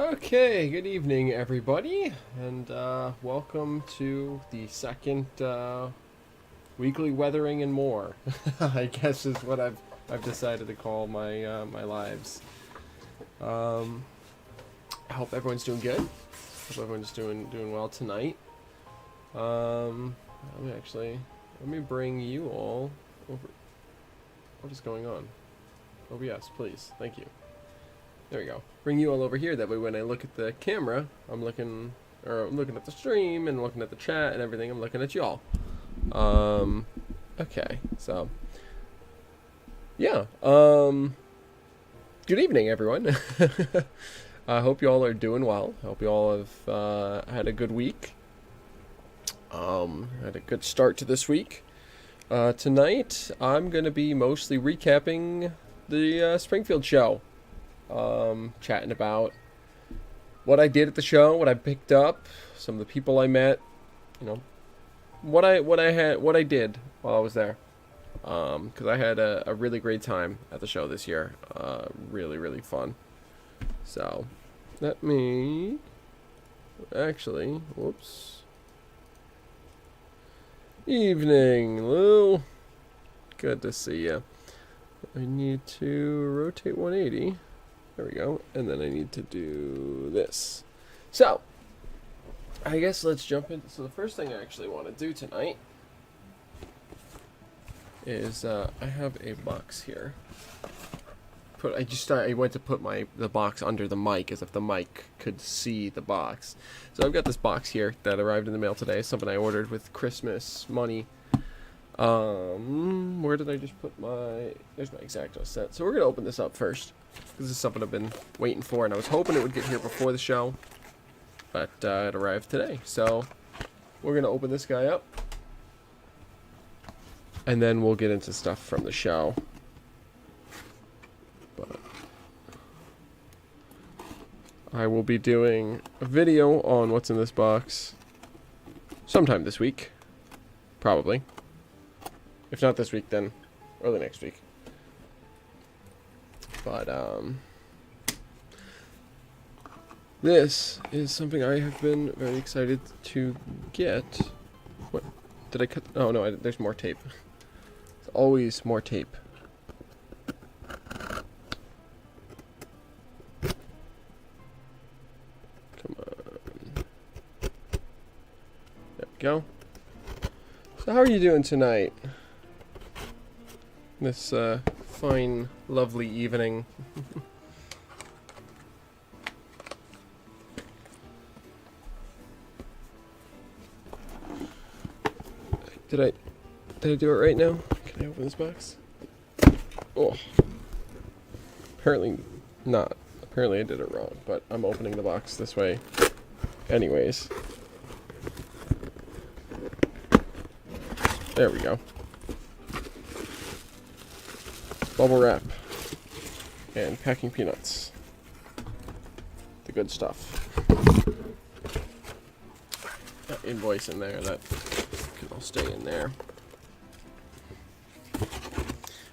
Okay, good evening, everybody, and welcome to the second weekly weathering and more. I guess is what I've decided to call my my lives. I hope everyone's doing good. Hope everyone's doing well tonight. Let me bring you all over. What is going on? OBS, please, thank you. There we go. Bring you all over here. That way, when I look at the camera, I'm looking at the stream and looking at the chat and everything. I'm looking at y'all. Okay. So, yeah. Good evening, everyone. I hope you all are doing well. I hope you all have had a good week. Had a good start to this week. Tonight, I'm gonna be mostly recapping the Springfield show. Chatting about what I did at the show, what I picked up, some of the people I met, you know, what I did while I was there. Because I had a really great time at the show this year. Really fun. So, let me actually, whoops. Evening, Lou. Good to see you. I need to rotate 180. There we go. And then I need to do this. So, I guess let's jump in. So the first thing I actually want to do tonight is I have a box here. I went to put the box under the mic as if the mic could see the box. So I've got this box here that arrived in the mail today. Something I ordered with Christmas money. Where did I just put there's my X-Acto set. So we're going to open this up first. This is something I've been waiting for, and I was hoping it would get here before the show. But it arrived today. So we're going to open this guy up. And then we'll get into stuff from the show. But I will be doing a video on what's in this box sometime this week. Probably. If not this week, then early next week. But, this is something I have been very excited to get. What? Did I cut? Oh, no, there's more tape. There's always more tape. Come on. There we go. So how are you doing tonight? This, fine, lovely evening. Did I do it right now? Can I open this box? Oh. Apparently not. Apparently I did it wrong, but I'm opening the box this way anyways. There we go. Bubble wrap and packing peanuts. The good stuff. Got invoice in there that can all stay in there.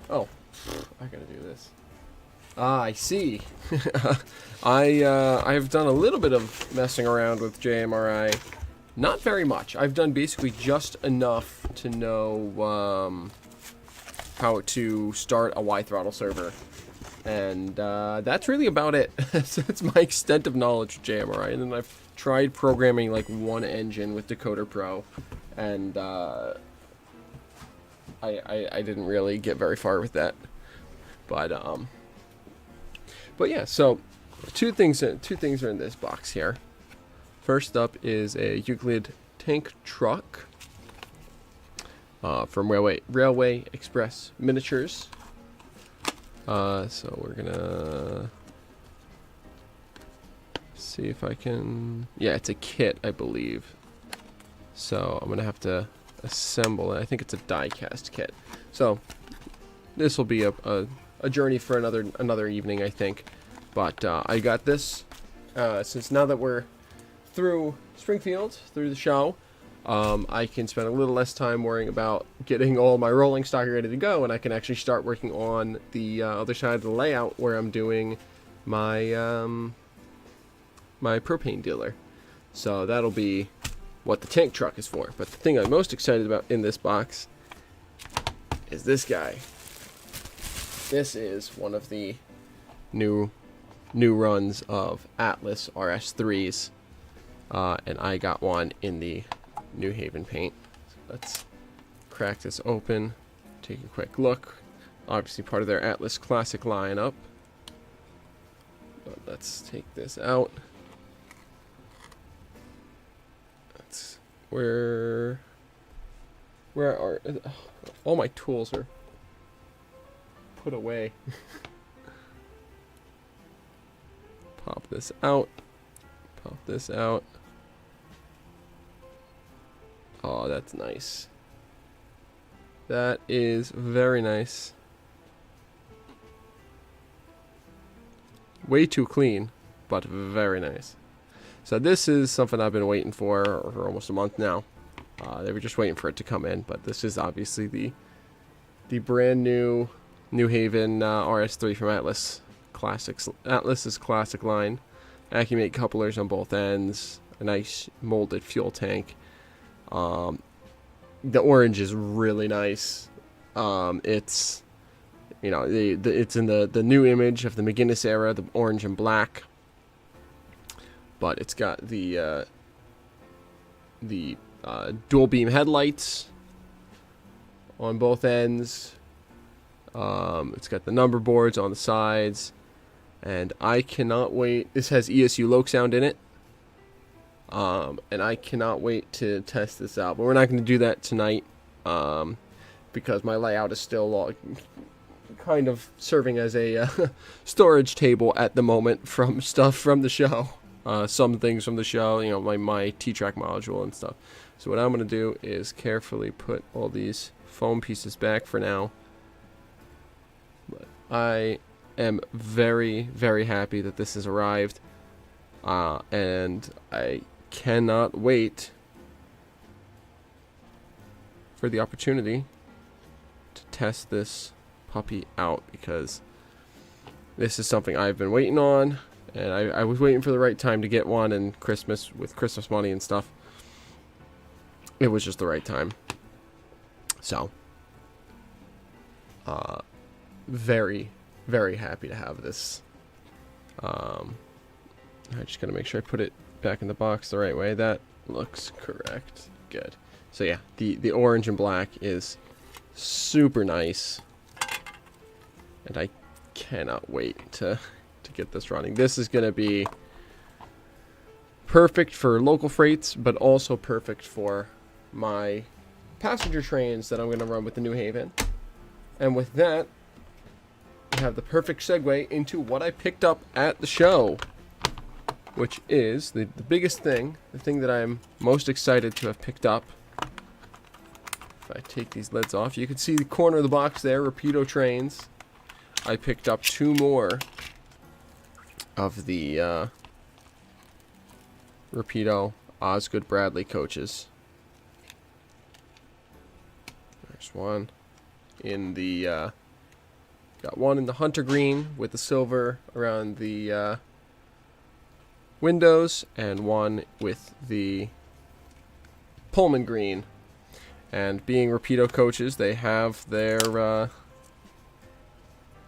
Oh, I gotta do this. Ah, I see. I've done a little bit of messing around with JMRI. Not very much. I've done basically just enough to know how to start a Y-throttle server, and that's really about it. So it's my extent of knowledge of JMRI, and then I've tried programming like one engine with Decoder Pro, and I didn't really get very far with that, but yeah. So two things are in this box here. First up is a Euclid tank truck. From Railway Express Miniatures. So we're gonna see if I can. Yeah, it's a kit, I believe. So I'm gonna have to assemble it. I think it's a die-cast kit. So this will be a journey for another evening, I think. But I got this since now that we're through Springfield, through the show. I can spend a little less time worrying about getting all my rolling stock ready to go, and I can actually start working on the other side of the layout where I'm doing my my propane dealer. So that'll be what the tank truck is for. But the thing I'm most excited about in this box is this guy. This is one of the new runs of Atlas RS3s. And I got one in the New Haven paint. So let's crack this open, take a quick look. Obviously part of their Atlas Classic lineup. But let's take this out. That's where are all my tools are put away. Pop this out. Pop this out. Oh, that's nice. That is very nice. Way too clean, but very nice. So this is something I've been waiting for almost a month now. They were just waiting for it to come in, but this is obviously the brand new New Haven RS3 from Atlas Classics. Atlas's classic line. Accumate couplers on both ends. A nice molded fuel tank. The orange is really nice. It's, you know, it's in the new image of the McGuinness era, the orange and black. But it's got the dual beam headlights on both ends. It's got the number boards on the sides, and I cannot wait. This has ESU Loke sound in it. And I cannot wait to test this out. But we're not going to do that tonight, because my layout is still kind of serving as a storage table at the moment from stuff from the show. Some things from the show, you know, my T-Track module and stuff. So what I'm going to do is carefully put all these foam pieces back for now. But I am very, very happy that this has arrived. And I cannot wait for the opportunity to test this puppy out, because this is something I've been waiting on, and I was waiting for the right time to get one, and Christmas, with Christmas money and stuff, it was just the right time. So very, very happy to have this. I just gotta make sure I put it back in the box the right way. That looks correct. Good. So yeah, the orange and black is super nice, and I cannot wait to get this running. This is gonna be perfect for local freights, but also perfect for my passenger trains that I'm gonna run with the New Haven. And with that, I have the perfect segue into what I picked up at the show, which is the biggest thing, the thing that I'm most excited to have picked up. If I take these lids off, you can see the corner of the box there, Rapido trains. I picked up 2 more of the Rapido Osgood Bradley coaches. There's one in the, got one in the hunter green with the silver around the windows, and one with the Pullman green. And being Rapido coaches, they have their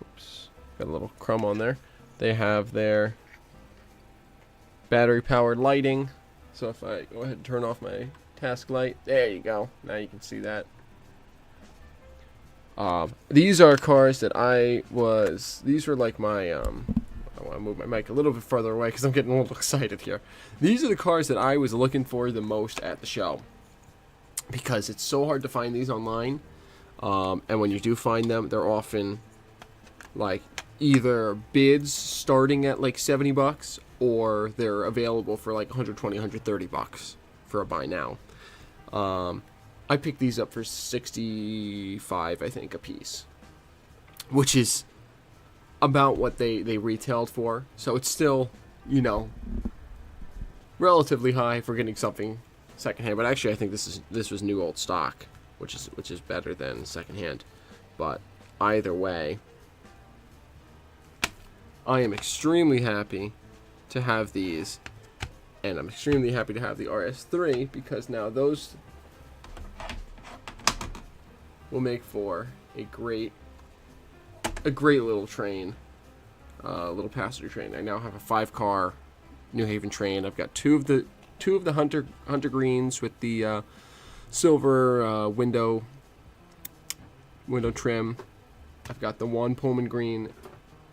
oops, got a little crumb on there. They have their battery powered lighting. So if I go ahead and turn off my task light, there you go. Now you can see that. These are cars that these were like my I want to move my mic a little bit further away because I'm getting a little excited here. These are the cars that I was looking for the most at the show, because it's so hard to find these online. And when you do find them, they're often like either bids starting at like $70, or they're available for like 120, 130 bucks for a buy now. I picked these up for 65, I think, a piece, which is about what they retailed for. So it's still, you know, relatively high for getting something secondhand. But actually, I think this was new old stock, which is better than secondhand. But either way, I am extremely happy to have these. And I'm extremely happy to have the RS3 because now those will make for a great little train, little passenger train. I now have a 5-car New Haven train. I've got two of the Hunter greens with the silver window trim. I've got the one Pullman green.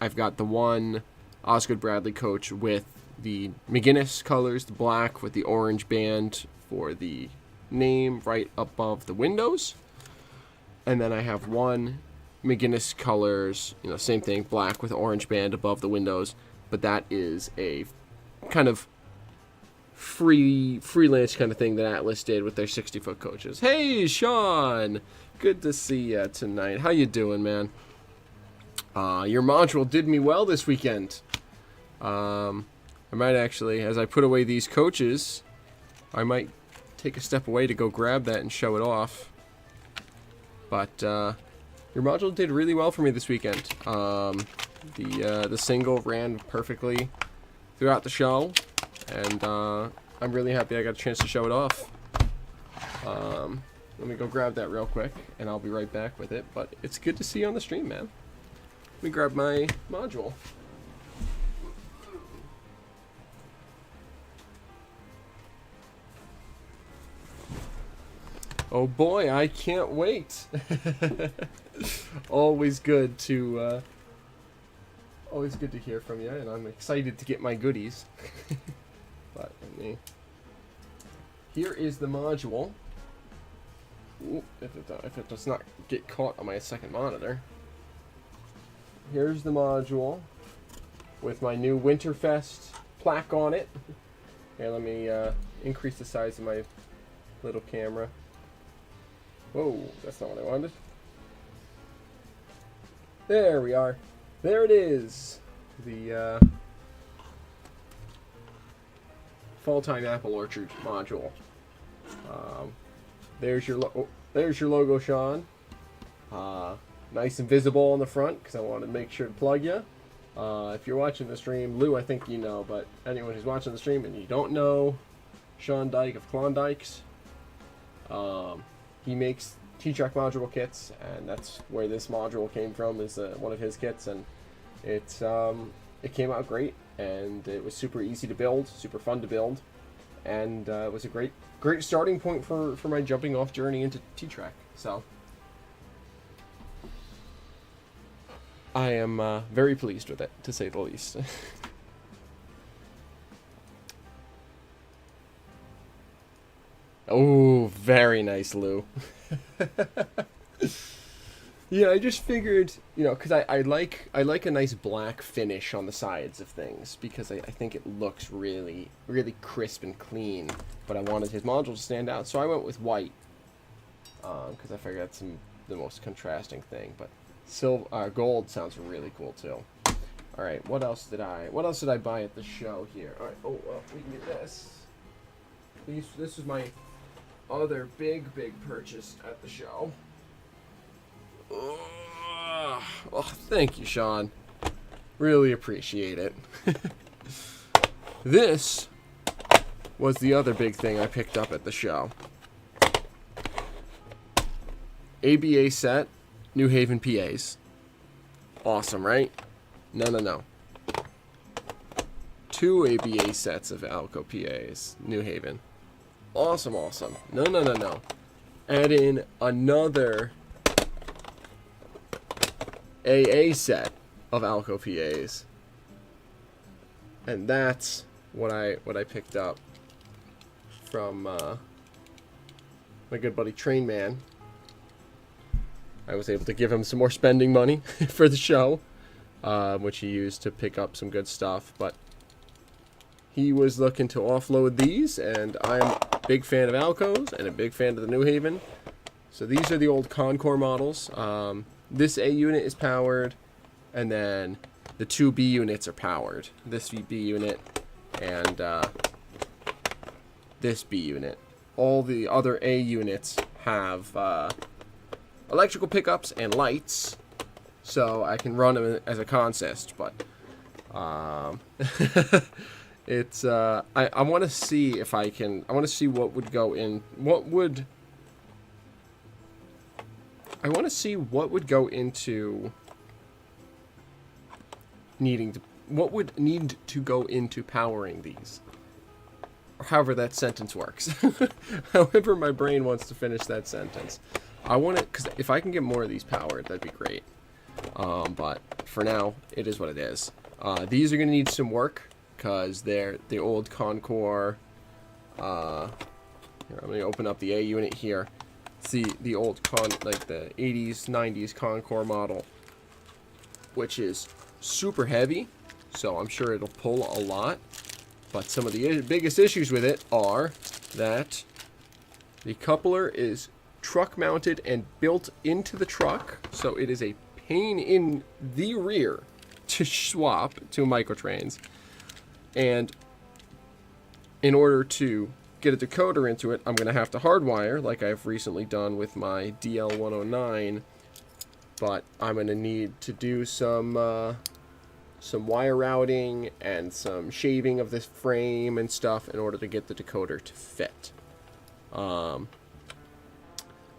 I've got the one Osgood Bradley coach with the McGinnis colors, the black with the orange band for the name right above the windows. And then I have one McGinnis colors, same thing, black with orange band above the windows. But that is a kind of freelance kind of thing that Atlas did with their 60-foot coaches. Hey, Sean! Good to see you tonight. How you doing, man? Your module did me well this weekend. I might actually, as I put away these coaches, I might take a step away to go grab that and show it off. But your module did really well for me this weekend. The single ran perfectly throughout the show, and I'm really happy I got a chance to show it off. Let me go grab that real quick, and I'll be right back with it. But it's good to see you on the stream, man. Let me grab my module. Oh boy, I can't wait. Always good to hear from you, and I'm excited to get my goodies. But here is the module. Ooh, if it does not get caught on my second monitor. Here's the module with my new Winterfest plaque on it. Here, let me increase the size of my little camera. Whoa, that's not what I wanted. There we are. There it is. The Fall-Time Apple Orchard module. There's your logo, Sean. Nice and visible on the front because I wanted to make sure to plug you. If you're watching the stream, Lou, I think you know, but anyone who's watching the stream and you don't know Sean Dyke of Klondike's, he makes T-Track module kits, and that's where this module came from, is one of his kits, and it came out great, and it was super easy to build, super fun to build, and it was a great starting point for my jumping off journey into T-Track. So I am very pleased with it, to say the least. Oh, very nice, Lou. Yeah, I just figured, because I like a nice black finish on the sides of things, because I think it looks really, really crisp and clean, but I wanted his module to stand out, so I went with white, because I figured that's the most contrasting thing, but gold sounds really cool, too. Alright, what else did I buy at the show here? Alright, oh, well, we can get this. This was my other big purchase at the show. Oh, thank you, Sean. Really appreciate it. This was the other big thing I picked up at the show. ABA set, New Haven PAs. Awesome, right? No. 2 ABA sets of Alco PAs, New Haven. Awesome. No. Add in another AA set of Alco PAs. And that's what I picked up from my good buddy Train Man. I was able to give him some more spending money for the show, which he used to pick up some good stuff, but he was looking to offload these, and I'm a big fan of Alcos and a big fan of the New Haven. So these are the old Concours models. This A unit is powered, and then the 2 B units are powered. This B unit and this B unit. All the other A units have electrical pickups and lights, so I can run them as a consist, but It's I want to see if I can. I want to see what would go in. I want to see what would go into needing to. What would need to go into powering these? Or however that sentence works. However my brain wants to finish that sentence. I want it, because if I can get more of these powered, that'd be great. But for now, it is what it is. These are going to need some work, because they're the old Concore. Here, I'm going to open up the A unit here. See the old like the 80s, 90s Concore model, which is super heavy, so I'm sure it'll pull a lot. But some of the biggest issues with it are that the coupler is truck mounted and built into the truck, so it is a pain in the rear to swap to microtrains. And in order to get a decoder into it, I'm going to have to hardwire, like I've recently done with my DL109. But I'm going to need to do some wire routing and some shaving of this frame and stuff in order to get the decoder to fit.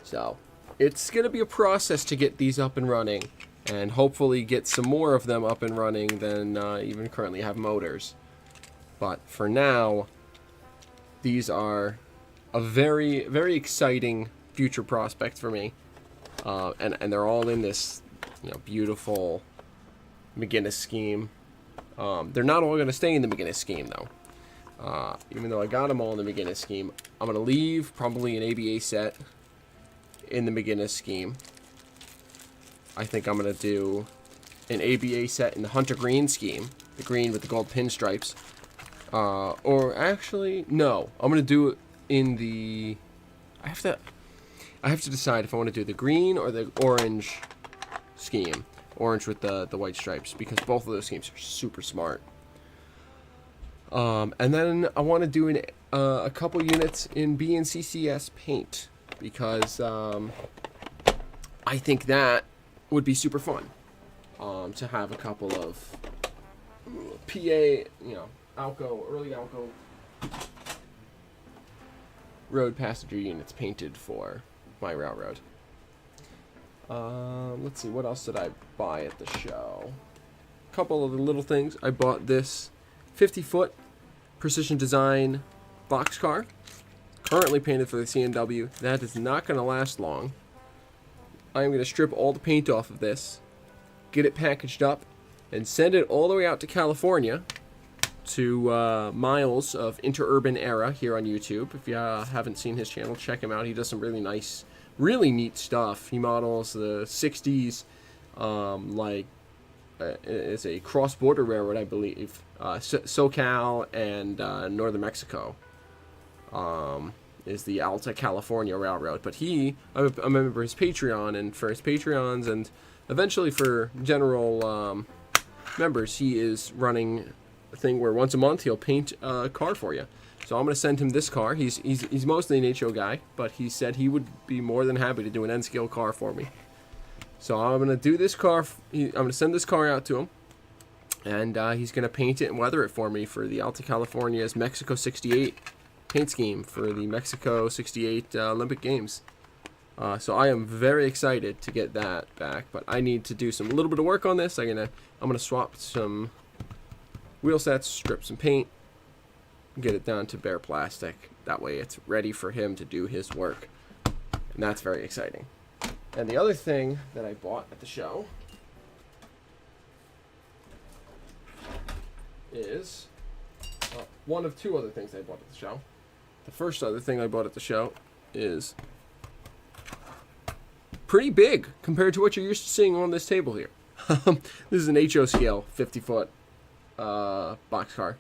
So it's going to be a process to get these up and running, and hopefully get some more of them up and running than even currently have motors. But for now, these are a very, very exciting future prospect for me. And they're all in this, beautiful McGinnis scheme. They're not all going to stay in the McGinnis scheme, though. Even though I got them all in the McGinnis scheme, I'm going to leave probably an ABA set in the McGinnis scheme. I think I'm going to do an ABA set in the Hunter Green scheme, the green with the gold pinstripes. Or actually, no, I'm going to do it in the... I have to decide if I want to do the green or the orange scheme. Orange with the white stripes, because both of those schemes are super smart. And then I want to do a couple units in BNCCS paint, because I think that would be super fun. To have a couple of PA, early Alco road passenger units painted for my railroad. Let's see, what else did I buy at the show? A couple of the little things. I bought this 50-foot precision design boxcar, currently painted for the CNW. That is not going to last long. I am going to strip all the paint off of this, get it packaged up, and send it all the way out to California to Miles of Interurban Era here on YouTube. If you haven't seen his channel, check him out. He does some really nice, really neat stuff. He models the 60s, it's a cross-border railroad, I believe. SoCal and Northern Mexico is the Alta California Railroad. But I'm a member of his Patreon, and for his Patreons and eventually for general members, he is running a thing where once a month he'll paint a car for you. So I'm going to send him this car. He's mostly an HO guy, but he said he would be more than happy to do an N-scale car for me. So I'm going to do this car. I'm going to send this car out to him, and he's going to paint it and weather it for me for the Alta California's Mexico 68 paint scheme for the Mexico 68 Olympic Games. So I am very excited to get that back, but I need to do a little bit of work on this. I'm gonna swap some wheel sets, strip some paint, get it down to bare plastic. That way it's ready for him to do his work, and that's very exciting. And the other thing that I bought at the show is one of two other things I bought at the show. The first other thing I bought at the show is pretty big compared to what you're used to seeing on this table here. This is an HO scale 50-foot boxcar,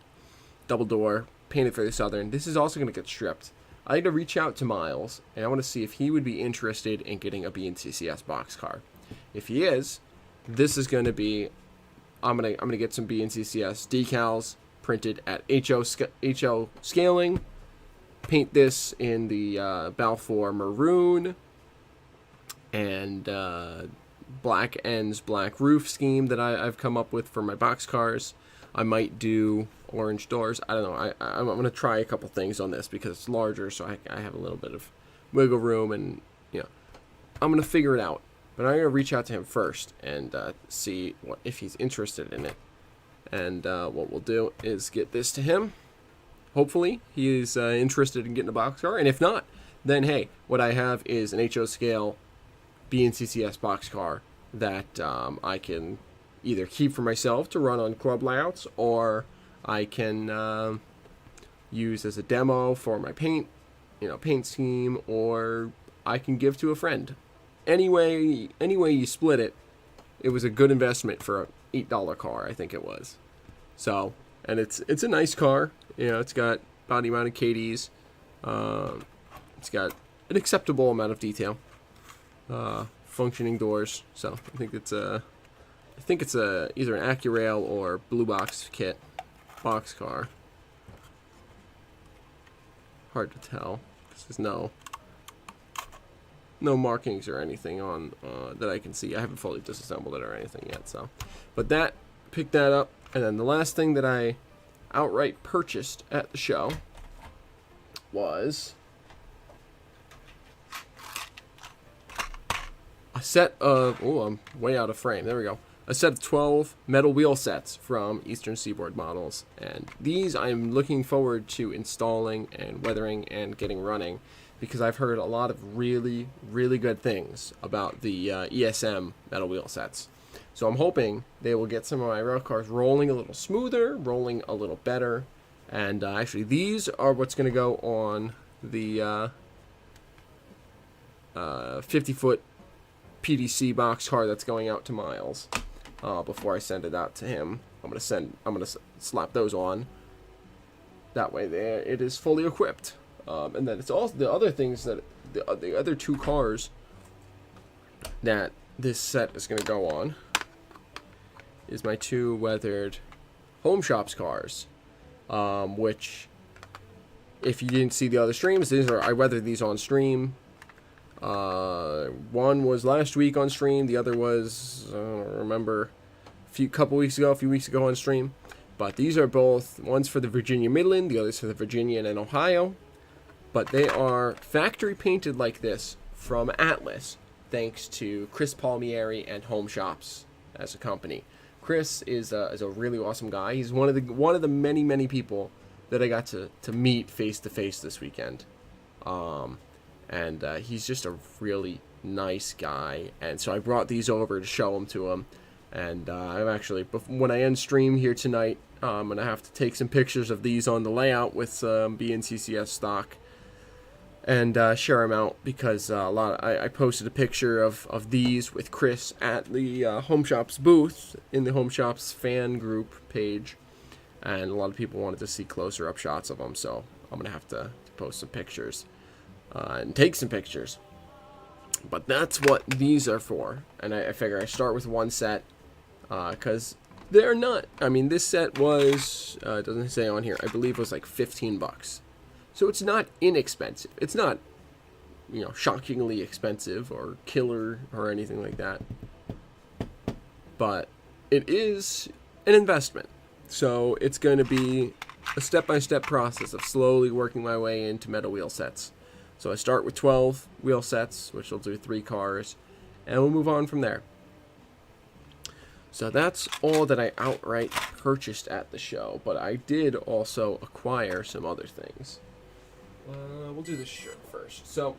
double door, painted for the Southern. This is also going to get stripped. I need to reach out to Miles, and I want to see if he would be interested in getting a BNCCS boxcar. If he is, this is going to be, I'm gonna get some BNCCS decals printed at HO scaling. Paint this in the Balfour maroon and black ends, black roof scheme that I've come up with for my boxcars. I might do orange doors. I don't know. I'm going to try a couple things on this because it's larger, so I have a little bit of wiggle room, and I'm going to figure it out. But I'm going to reach out to him first and see if he's interested in it. And what we'll do is get this to him. Hopefully he is interested in getting a boxcar. And if not, then hey, what I have is an HO scale BNCCS boxcar that I can either keep for myself to run on club layouts, or I can use as a demo for my paint scheme, or I can give to a friend. Anyway you split it, it was a good investment for a $8 car, I think it was. So, and it's a nice car. It's got body mounted KDs. It's got an acceptable amount of detail. Functioning doors. So I think it's either an AccuRail or Blue Box kit box car. Hard to tell. This is no markings or anything on that I can see. I haven't fully disassembled it or anything yet. So, but picked that up, and then the last thing that I outright purchased at the show was a set of, I'm way out of frame. There we go. A set of 12 metal wheel sets from Eastern Seaboard Models. And these I'm looking forward to installing and weathering and getting running, because I've heard a lot of really, really good things about the ESM metal wheel sets. So I'm hoping they will get some of my rail cars rolling a little smoother, rolling a little better. And actually, these are what's going to go on the 50-foot PDC box car that's going out to Miles. Before I send it out to him, I'm gonna slap those on. That way, there it is fully equipped. And then it's also the other things that the other two cars that this set is gonna go on is my two weathered Home Shops cars, which, if you didn't see the other streams, I weathered these on stream. One was last week on stream. The other was, I don't remember, a few weeks ago on stream. But these are both, one's for the Virginia Midland, the other's for the Virginia and Ohio. But they are factory painted like this from Atlas, thanks to Chris Palmieri and Home Shops as a company. Chris is a really awesome guy. He's one of the many people that I got to meet face to face this weekend. And he's just a really nice guy. And so I brought these over to show them to him. And I'm actually, when I end stream here tonight, I'm going to have to take some pictures of these on the layout with some BNCCS stock and share them out, because I posted a picture of these with Chris at the Home Shops booth in the Home Shops fan group page. And a lot of people wanted to see closer up shots of them. So I'm going to have to post some pictures. And take some pictures. But that's what these are for. And I figure I start with one set, because they're not, this set was, it doesn't say on here, I believe it was like $15. So it's not inexpensive. It's not, shockingly expensive or killer or anything like that. But it is an investment. So it's going to be a step-by-step process of slowly working my way into metal wheel sets. So I start with 12 wheel sets, which will do 3 cars, and we'll move on from there. So that's all that I outright purchased at the show, but I did also acquire some other things. We'll do this shirt first. So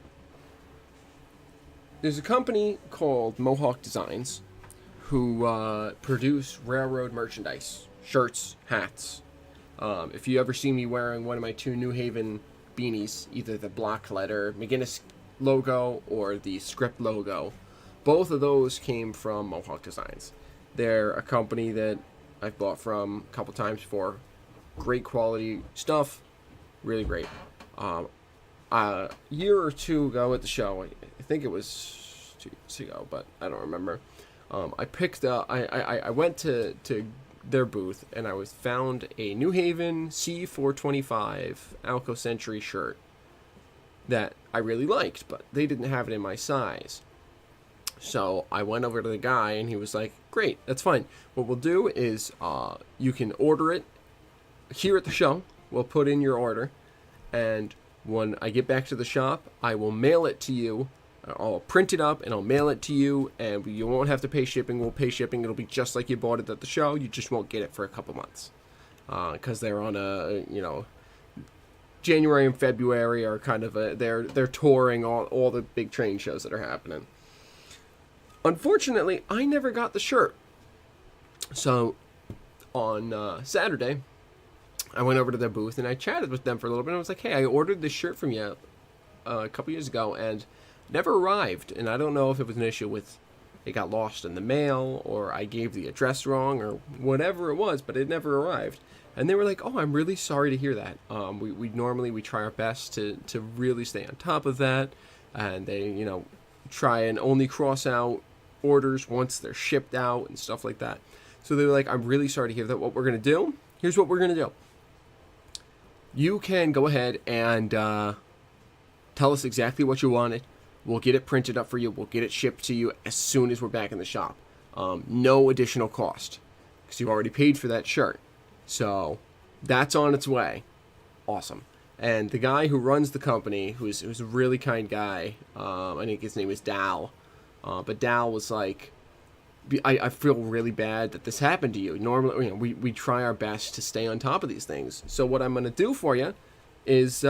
there's a company called Mohawk Designs who produce railroad merchandise, shirts, hats. If you ever see me wearing one of my 2 New Haven beanies, either the black letter McGinnis logo or the script logo, both of those came from Mohawk Designs. They're a company that I've bought from a couple times before. Great quality stuff, really great. A year or two ago at the show, I think it was 2 years ago, but I don't remember. I picked up, I went to their booth, and I found a New Haven C425 Alco Century shirt that I really liked, but they didn't have it in my size. So I went over to the guy, and he was like, great. That's fine. What we'll do is you can order it here at the show. We'll put in your order, and when I get back to the shop, I will mail it to you. I'll print it up and I'll mail it to you, and you won't have to pay shipping. We'll pay shipping. It'll be just like you bought it at the show. You just won't get it for a couple months because they're on a, January and February are kind of they're touring all the big train shows that are happening. Unfortunately, I never got the shirt. So on Saturday, I went over to their booth and I chatted with them for a little bit. And I was like, hey, I ordered this shirt from you a couple years ago and never arrived. And I don't know if it was an issue with it got lost in the mail or I gave the address wrong or whatever it was, but it never arrived. And they were like, oh, I'm really sorry to hear that. We normally try our best to really stay on top of that. And they, try and only cross out orders once they're shipped out and stuff like that. So they were like, I'm really sorry to hear that. What we're going to do, here's what we're going to do. You can go ahead and tell us exactly what you wanted. We'll get it printed up for you. We'll get it shipped to you as soon as we're back in the shop. No additional cost because you already paid for that shirt. So that's on its way. Awesome. And the guy who runs the company, who's a really kind guy, I think his name is Dal. But Dal was like, I feel really bad that this happened to you. Normally, we try our best to stay on top of these things. So what I'm going to do for you is,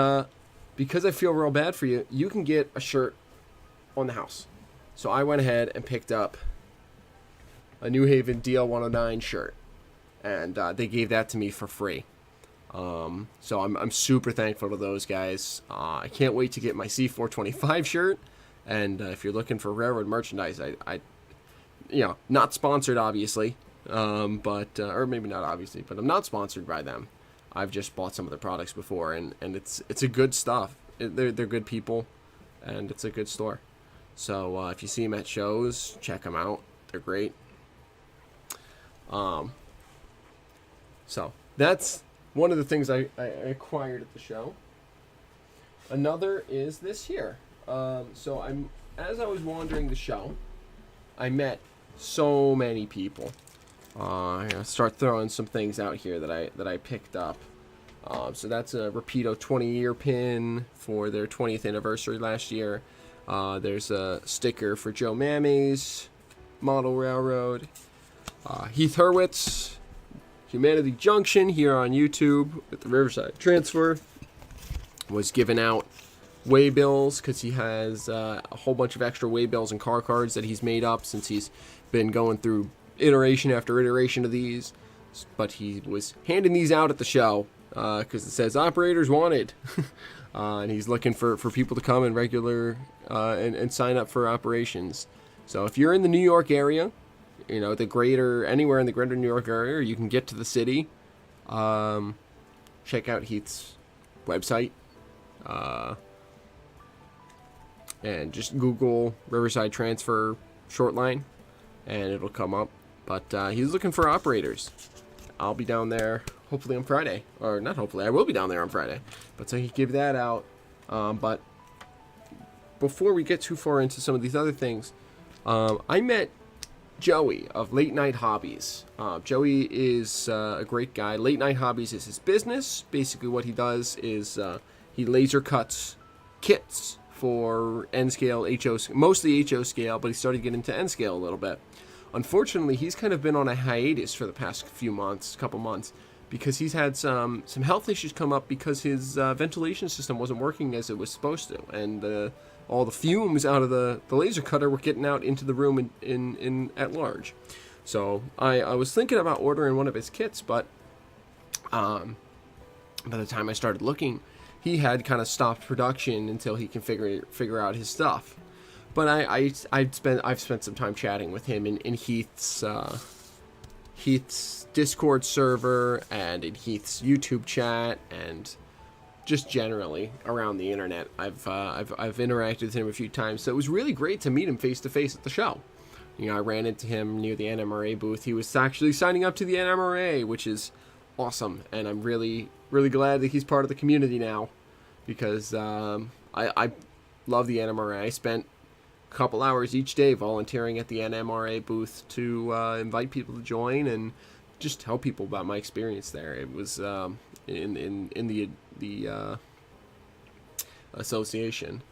because I feel real bad for you, you can get a shirt on the house. So I went ahead and picked up a New Haven DL109 shirt. And they gave that to me for free. So I'm super thankful to those guys. I can't wait to get my C425 shirt. And if you're looking for railroad merchandise, I not sponsored, obviously, but or maybe not obviously, but I'm not sponsored by them. I've just bought some of their products before, and it's a good stuff. They're good people, and it's a good store. So if you see them at shows, check them out. They're great. So that's one of the things I acquired at the show. Another is this here. So as I was wandering the show, I met so many people. I'm gonna start throwing some things out here that I picked up. So that's a Rapido 20-year pin for their 20th anniversary last year. There's a sticker for Joe Mammy's Model Railroad. Heath Hurwitz, Humanity Junction here on YouTube with the Riverside Transfer, was giving out waybills because he has a whole bunch of extra waybills and car cards that he's made up since he's been going through iteration after iteration of these. But he was handing these out at the show because it says operators wanted. And he's looking for people to come and and sign up for operations. So if you're in the New York area, anywhere in the greater New York area, or you can get to the city, check out Heath's website. And just Google Riverside Transfer short line, and it'll come up. But he's looking for operators. I'll be down there hopefully on Friday. Or not hopefully, I will be down there on Friday. But so he give that out. But before we get too far into some of these other things, I met Joey of Late Night Hobbies. Joey is a great guy. Late Night Hobbies is his business. Basically what he does is he laser cuts kits for N scale, HO, mostly HO scale, but he started getting into N scale a little bit. Unfortunately, he's kind of been on a hiatus for the past couple months, because he's had some health issues come up because his ventilation system wasn't working as it was supposed to, and all the fumes out of the laser cutter were getting out into the room in at large. So I was thinking about ordering one of his kits, but by the time I started looking, he had kind of stopped production until he can figure out his stuff. But I've spent some time chatting with him in Heath's Discord server and in Heath's YouTube chat, and just generally around the internet. I've interacted with him a few times, so it was really great to meet him face to face at the show. I ran into him near the NMRA booth. He was actually signing up to the NMRA, which is awesome, and I'm really glad that he's part of the community now, because I love the NMRA. I spent couple hours each day volunteering at the NMRA booth to invite people to join and just tell people about my experience there. It was in the association.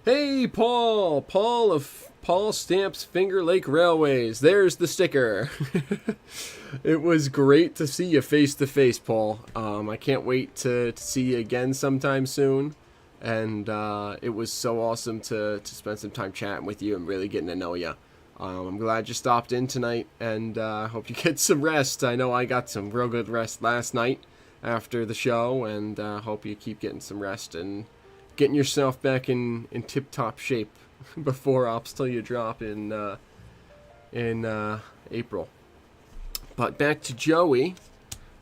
Hey, Paul! Paul of Paul Stamps Finger Lake Railways. There's the sticker. It was great to see you face to face, Paul. I can't wait to see you again sometime soon. And it was so awesome to spend some time chatting with you and really getting to know you. I'm glad you stopped in tonight, and hope you get some rest. I know I got some real good rest last night after the show, and hope you keep getting some rest and getting yourself back in tip-top shape before Ops Till You Drop in April. But back to Joey.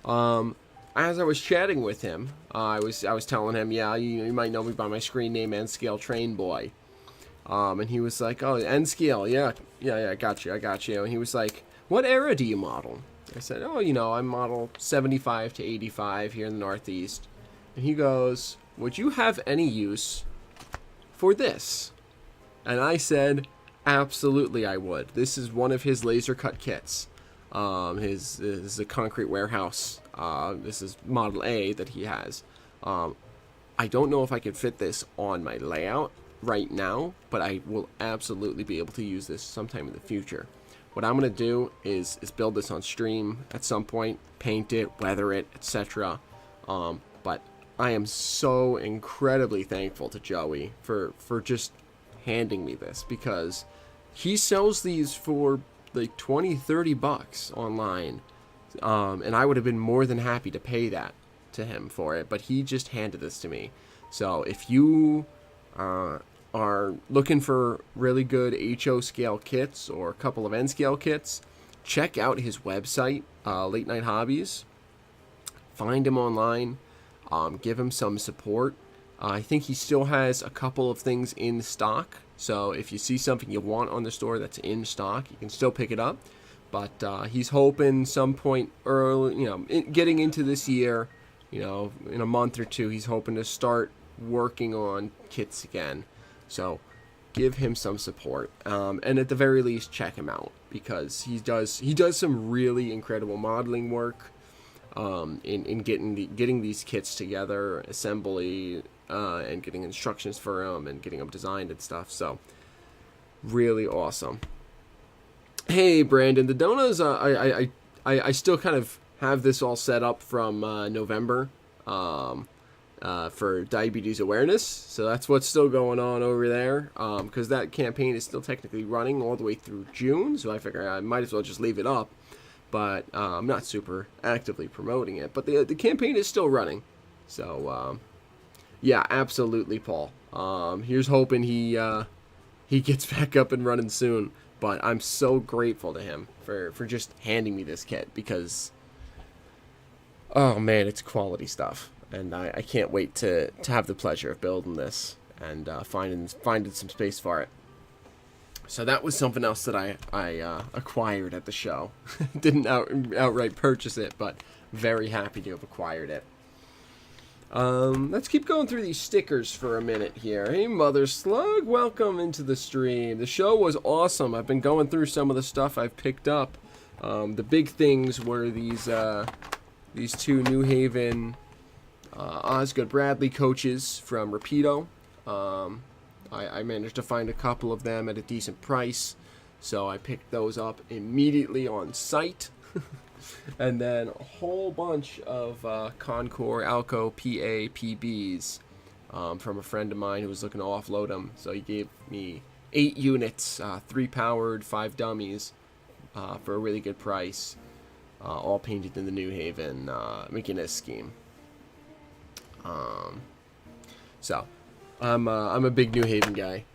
As I was chatting with him, I was telling him, yeah, you might know me by my screen name, N-Scale Train Boy. And he was like, oh, N-Scale, yeah, I got you. And he was like, what era do you model? I said, oh, I model 75 to 85 here in the Northeast. And he goes, would you have any use for this? And I said, absolutely I would. This is one of his laser cut kits. This is a concrete warehouse. This is Model A that he has. I don't know if I can fit this on my layout right now, but I will absolutely be able to use this sometime in the future. What I'm going to do is build this on stream at some point, paint it, weather it, etc. But I am so incredibly thankful to Joey for just handing me this, because he sells these for like 20-30 bucks online, and I would have been more than happy to pay that to him for it, but he just handed this to me. So if you are looking for really good HO scale kits or a couple of N scale kits, check out his website, Late Night Hobbies. Find him online, give him some support. I think he still has a couple of things in stock, so if you see something you want on the store that's in stock, you can still pick it up. But he's hoping some point early, getting into this year, in a month or two, he's hoping to start working on kits again. So give him some support, and at the very least, check him out, because he does some really incredible modeling work in getting these kits together, assembly, and getting instructions for them and getting them designed and stuff. So really awesome. Hey, Brandon, the donuts, I still kind of have this all set up from November for diabetes awareness. So that's what's still going on over there, because that campaign is still technically running all the way through June. So I figure I might as well just leave it up. But I'm not super actively promoting it. But the campaign is still running. So, yeah, absolutely, Paul. Here's hoping he gets back up and running soon. But I'm so grateful to him for just handing me this kit, because, oh man, it's quality stuff. And I can't wait to have the pleasure of building this and finding some space for it. So that was something else that I acquired at the show. Didn't outright purchase it, but very happy to have acquired it. Let's keep going through these stickers for a minute here. Hey, Mother Slug, welcome into the stream. The show was awesome. I've been going through some of the stuff I've picked up. The big things were these two New Haven Osgood Bradley coaches from Rapido. I managed to find a couple of them at a decent price, so I picked those up immediately on site. And then a whole bunch of Concord Alco PA PBs from a friend of mine who was looking to offload them. So he gave me 8 units, 3 powered, 5 dummies, for a really good price, all painted in the New Haven McInnes scheme. So I'm a big New Haven guy.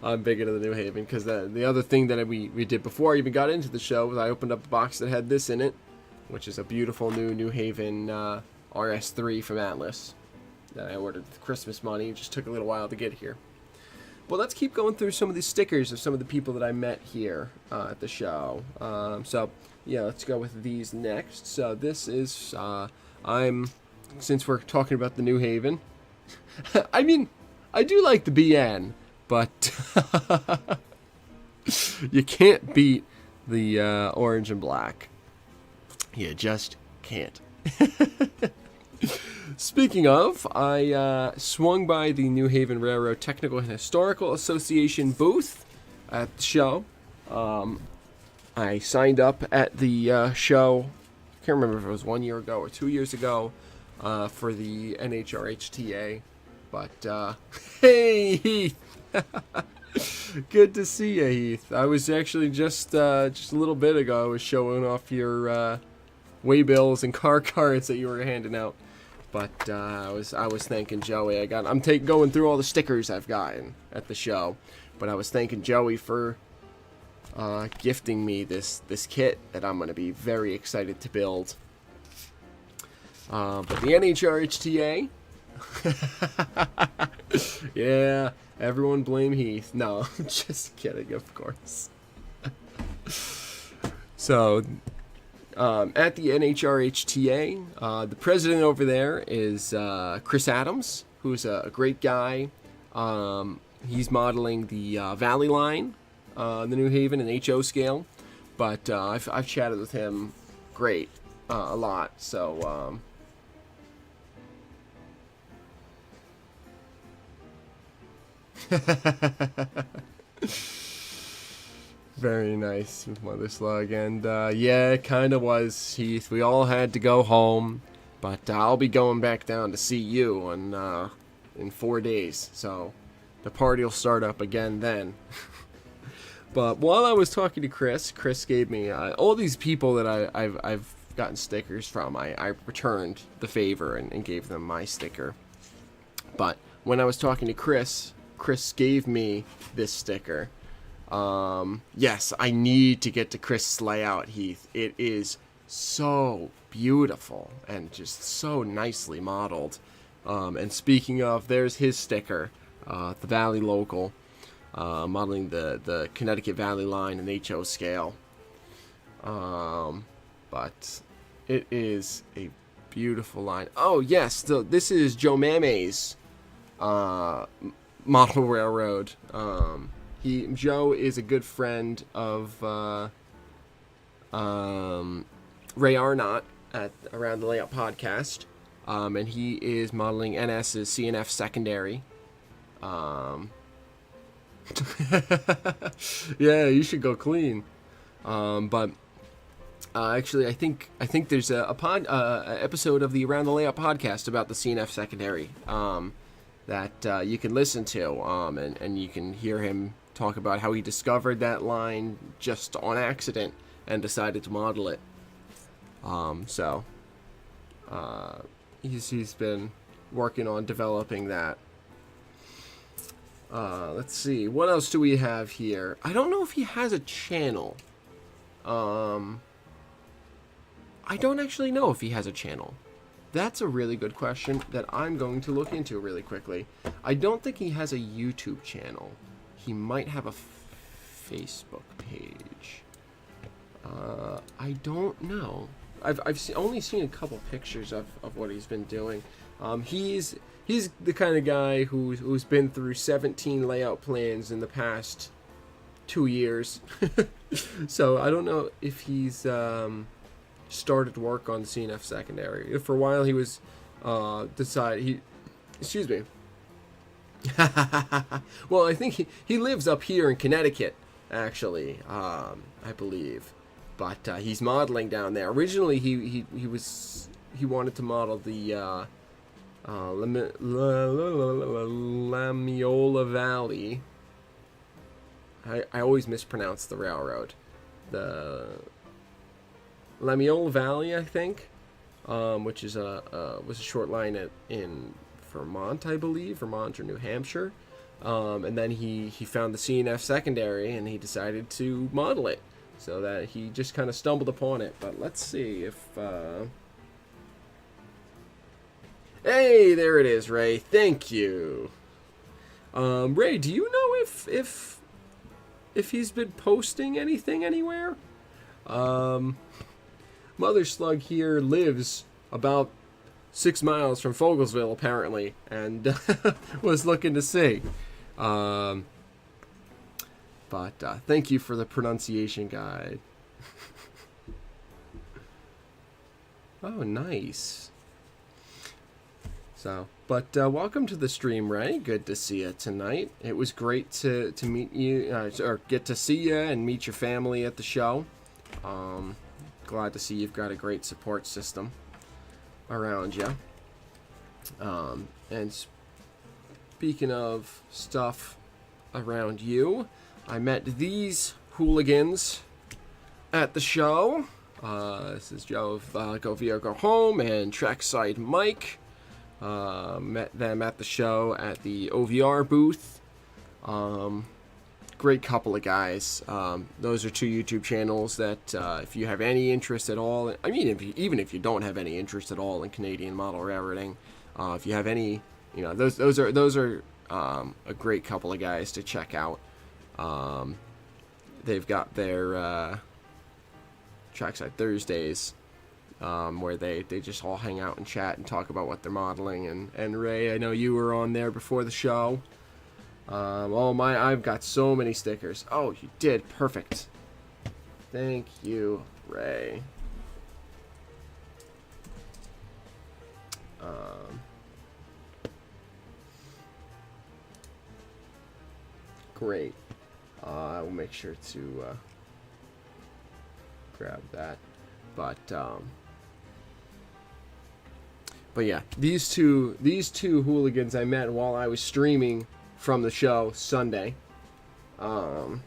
I'm big into the New Haven, because the other thing that we did before I even got into the show was I opened up a box that had this in it, which is a beautiful New Haven RS3 from Atlas that I ordered with Christmas money. It just took a little while to get here. Well, let's keep going through some of these stickers of some of the people that I met here at the show. So yeah, let's go with these next. So this is since we're talking about the New Haven, I mean, I do like the BN, but you can't beat the orange and black. You just can't. Speaking of, I swung by the New Haven Railroad Technical and Historical Association booth at the show. I signed up at the show, I can't remember if it was 1 year ago or 2 years ago, for the NHRHTA. But, hey, Heath! Good to see you, Heath. I was actually just a little bit ago, I was showing off your waybills and car cards that you were handing out. But I was thanking Joey. I'm going through all the stickers I've gotten at the show. But I was thanking Joey for gifting me this kit that I'm going to be very excited to build. But the NHRHTA, yeah, everyone blame Heath. No, I'm just kidding, of course. So, at the NHRHTA, the president over there is Chris Adams, who's a great guy. He's modeling the Valley line, the New Haven and HO scale. But I've chatted with him a lot. So, very nice, Mother Slug. And yeah, it kind of was, Heath. We all had to go home, but I'll be going back down to see you in 4 days. So the party will start up again then. But while I was talking to Chris gave me all these people that I've gotten stickers from. I returned the favor and gave them my sticker. But when I was talking to Chris gave me this sticker. Yes, I need to get to Chris' layout, Heath. It is so beautiful and just so nicely modeled. And speaking of, there's his sticker, the Valley Local, modeling the Connecticut Valley line in HO scale. But it is a beautiful line. Oh yes, this is Joe Mame's model railroad. Joe is a good friend of Ray Arnott at Around the Layout podcast, and he is modeling NS's CNF secondary. Yeah, you should go clean. But actually, I think there's a episode of the Around the Layout podcast about the CNF secondary that you can listen to, and you can hear him talk about how he discovered that line just on accident and decided to model it. So he's been working on developing that. Let's see, what else do we have here? I don't know if he has a channel. I don't actually know if he has a channel. That's a really good question that I'm going to look into really quickly. I don't think he has a YouTube channel. He might have a Facebook page. I don't know. I've only seen a couple pictures of what he's been doing. He's the kind of guy who's been through 17 layout plans in the past 2 years. So I don't know if he's started work on CNF secondary. For a while he was excuse me. Well, I think he lives up here in Connecticut, actually, I believe. But he's modeling down there. Originally he wanted to model the Lamiola Valley. I always mispronounce the railroad. The Lamiola Valley, I think, which is was a short line in Vermont, I believe, Vermont or New Hampshire. And then he found the CNF secondary and he decided to model it. So that he just kind of stumbled upon it. But let's see if hey, there it is, Ray. Thank you. Ray, do you know if he's been posting anything anywhere? Mother Slug here lives about 6 miles from Fogelsville, apparently, and was looking to see. But thank you for the pronunciation guide. Oh, nice. So, but welcome to the stream, Ray. Good to see you tonight. It was great to meet you, or get to see you and meet your family at the show. Glad to see you've got a great support system around you. And speaking of stuff around you, I met these hooligans at the show. This is Joe of Go VR Go Home and Trackside Mike. Met them at the show at the OVR booth. Great couple of guys. Those are two YouTube channels that if you have any interest at all, I mean, even if you don't have any interest at all in Canadian model railroading, if you have any, you know, those are a great couple of guys to check out. They've got their Trackside Thursdays, where they just all hang out and chat and talk about what they're modeling. And Ray, I know you were on there before the show. I've got so many stickers. Oh, you did. Perfect. Thank you, Ray. Great. I will make sure to grab that. But yeah, these two hooligans I met while I was streaming from the show Sunday. And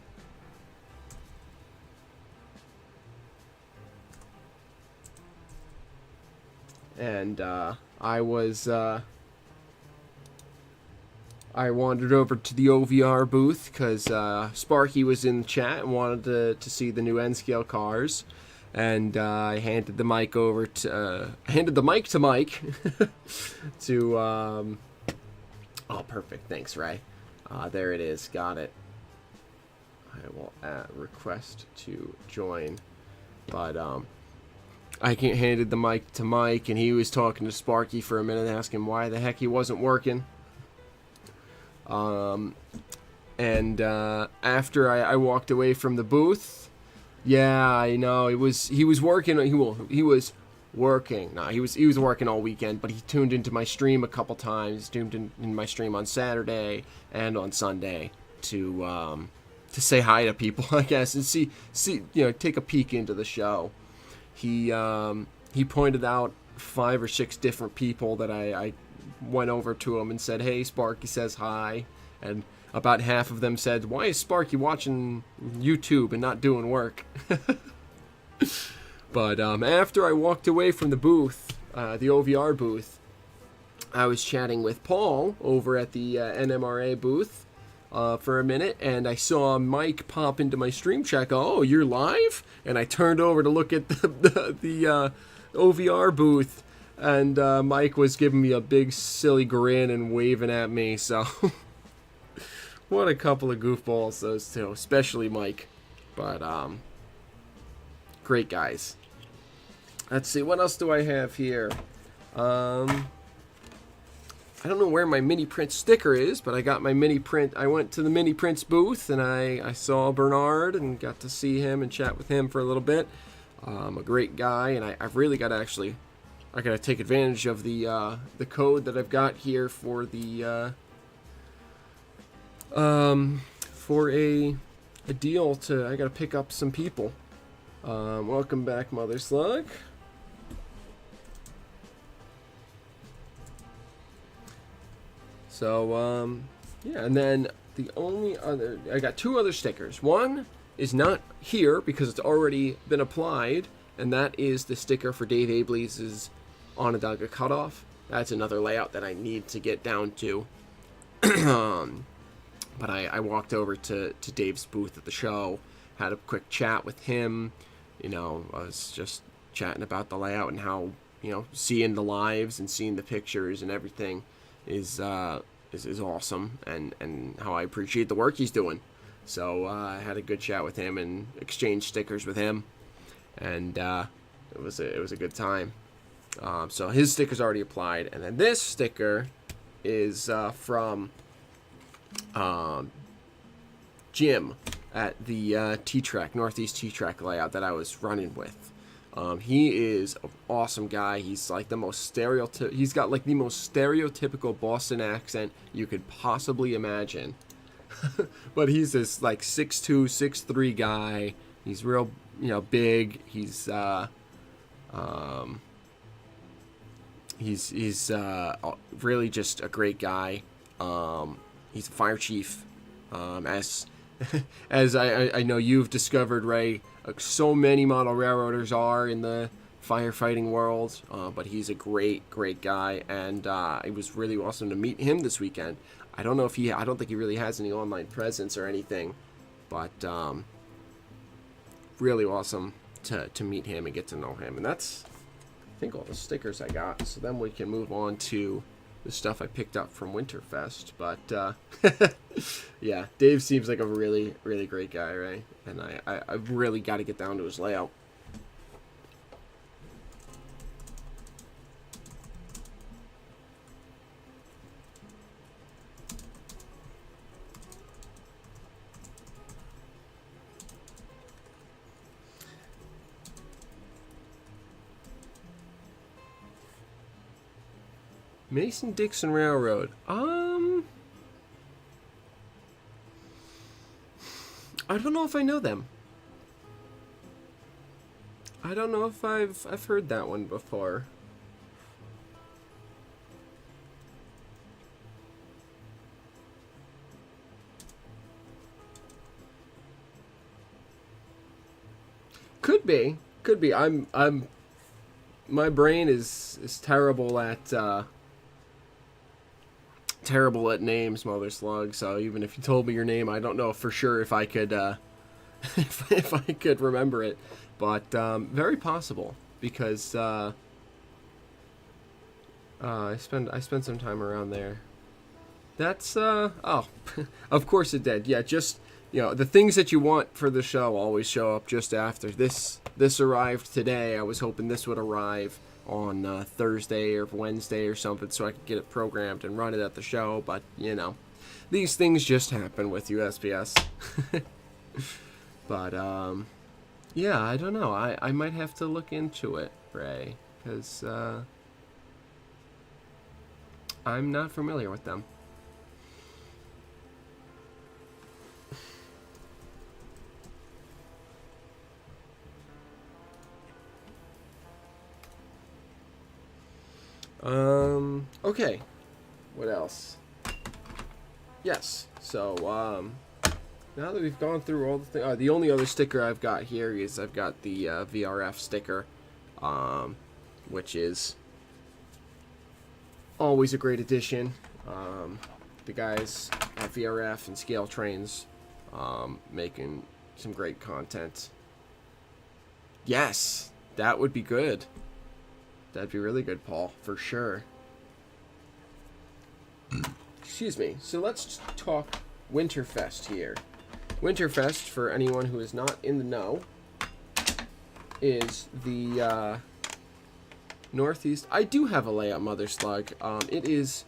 I wandered over to the OVR booth because Sparky was in the chat and wanted to see the new N-scale cars. And I handed the mic to Mike to oh, perfect. Thanks, Ray. There it is. Got it. I will request to join. But I handed the mic to Mike, and he was talking to Sparky for a minute, asking why the heck he wasn't working. And after I walked away from the booth. Yeah, I know. He was working. He was working. No, he was working all weekend. But he tuned into my stream a couple times. Tuned in my stream on Saturday and on Sunday to say hi to people, I guess, and see take a peek into the show. He pointed out 5 or 6 different people that I went over to him and said, "Hey, Sparky says hi," and about half of them said, "Why is Sparky watching YouTube and not doing work?" But after I walked away from the booth, the OVR booth, I was chatting with Paul over at the NMRA booth for a minute, and I saw Mike pop into my stream chat. Oh, you're live? And I turned over to look at the OVR booth, and Mike was giving me a big silly grin and waving at me, so... What a couple of goofballs those two, especially Mike. But, great guys. Let's see, what else do I have here? I don't know where my mini print sticker is, but I got my mini print. I went to the mini prints booth, and I saw Bernard and got to see him and chat with him for a little bit. A great guy, and I've really got to actually... I got to take advantage of the code that I've got here for the... for a deal to, I gotta pick up some people. Welcome back, Mother Slug. So, yeah, and then the only other, I got 2 other stickers. One is not here because it's already been applied, and that is the sticker for Dave Abley's Onondaga Cutoff. That's another layout that I need to get down to. But I walked over to Dave's booth at the show, had a quick chat with him. You know, I was just chatting about the layout and how, you know, seeing the lives and seeing the pictures and everything is awesome, and how I appreciate the work he's doing. So I had a good chat with him and exchanged stickers with him, and it was a good time. So his sticker's already applied, and then this sticker is from Jim at the T-Track, Northeast T-Track layout that I was running with. He is an awesome guy. He's like the most he's got like the most stereotypical Boston accent you could possibly imagine. But he's this like 6'2", 6'3" guy. He's real, big. He's really just a great guy. He's a fire chief. As as I know you've discovered, Ray, so many model railroaders are in the firefighting world, but he's a great guy, and it was really awesome to meet him this weekend. I don't think he really has any online presence or anything, but really awesome to meet him and get to know him. And that's, I think, all the stickers I got. So then we can move on to the stuff I picked up from Winterfest. But yeah, Dave seems like a really great guy, right? And I've really got to get down to his layout. Mason-Dixon Railroad. I don't know if I know them. I don't know if I've heard that one before. Could be. My brain is terrible at names, Mother Slug. So even if you told me your name, I don't know for sure if I could if I could remember it. But very possible, because I spent some time around there. That's oh, of course it did. Yeah, just the things that you want for the show always show up just after. This arrived today. I was hoping this would arrive on Thursday or Wednesday or something, so I could get it programmed and run it at the show. But these things just happen with USPS. But yeah, I don't know. I might have to look into it, Ray, because I'm not familiar with them. Okay. What else? Yes. So, now that we've gone through all the things, the only other sticker I've got here is I've got the VRF sticker, which is always a great addition. The guys at VRF and Scale Trains, making some great content. Yes, that would be good. That'd be really good, Paul, for sure. Excuse me. So let's talk Winterfest here. Winterfest, for anyone who is not in the know, is the Northeast. I do have a layout, Mother Slug. It is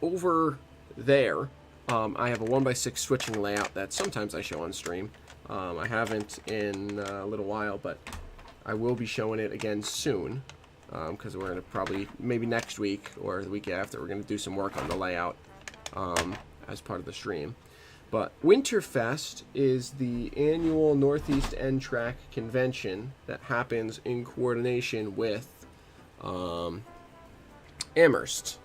over there. I have a 1x6 switching layout that sometimes I show on stream. I haven't in a little while, but I will be showing it again soon. Because we're going to maybe next week or the week after, we're going to do some work on the layout as part of the stream. But Winterfest is the annual Northeast N-Track convention that happens in coordination with Amherst,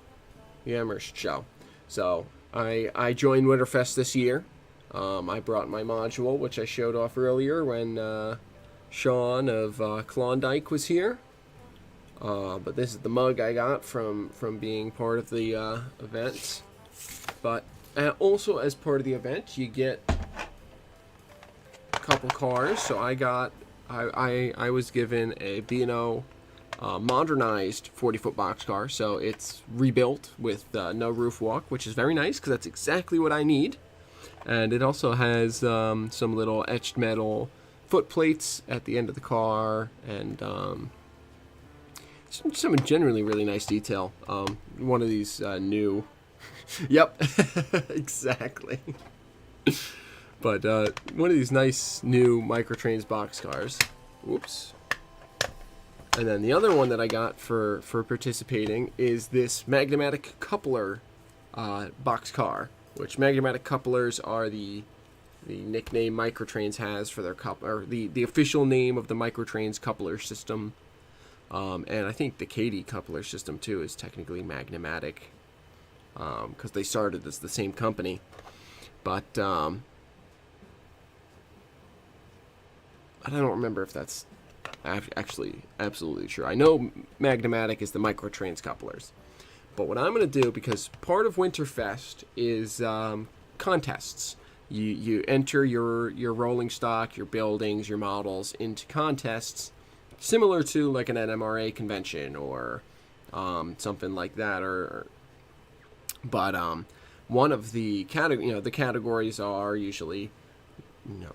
the Amherst show. So I joined Winterfest this year. I brought my module, which I showed off earlier when Sean of Klondike was here. But this is the mug I got from being part of the event. But also as part of the event, you get a couple cars. So I was given a B&O modernized 40-foot boxcar. So it's rebuilt with no roof walk, which is very nice because that's exactly what I need. And it also has some little etched metal foot plates at the end of the car, and some generally really nice detail. One of these new... Yep, exactly. But one of these nice new Microtrains boxcars. Oops. And then the other one that I got for participating is this Magmatic coupler boxcar, which Magmatic couplers are the nickname Microtrains has for their coupler, the official name of the Microtrains coupler system. And I think the Katy coupler system too is technically Magmatic, because they started as the same company. But I don't remember if that's actually absolutely true. I know Magmatic is the Microtrains couplers. But what I'm going to do, because part of Winterfest is contests. You enter your rolling stock, your buildings, your models into contests, similar to like an NMRA convention or something like that. But one of the the categories are usually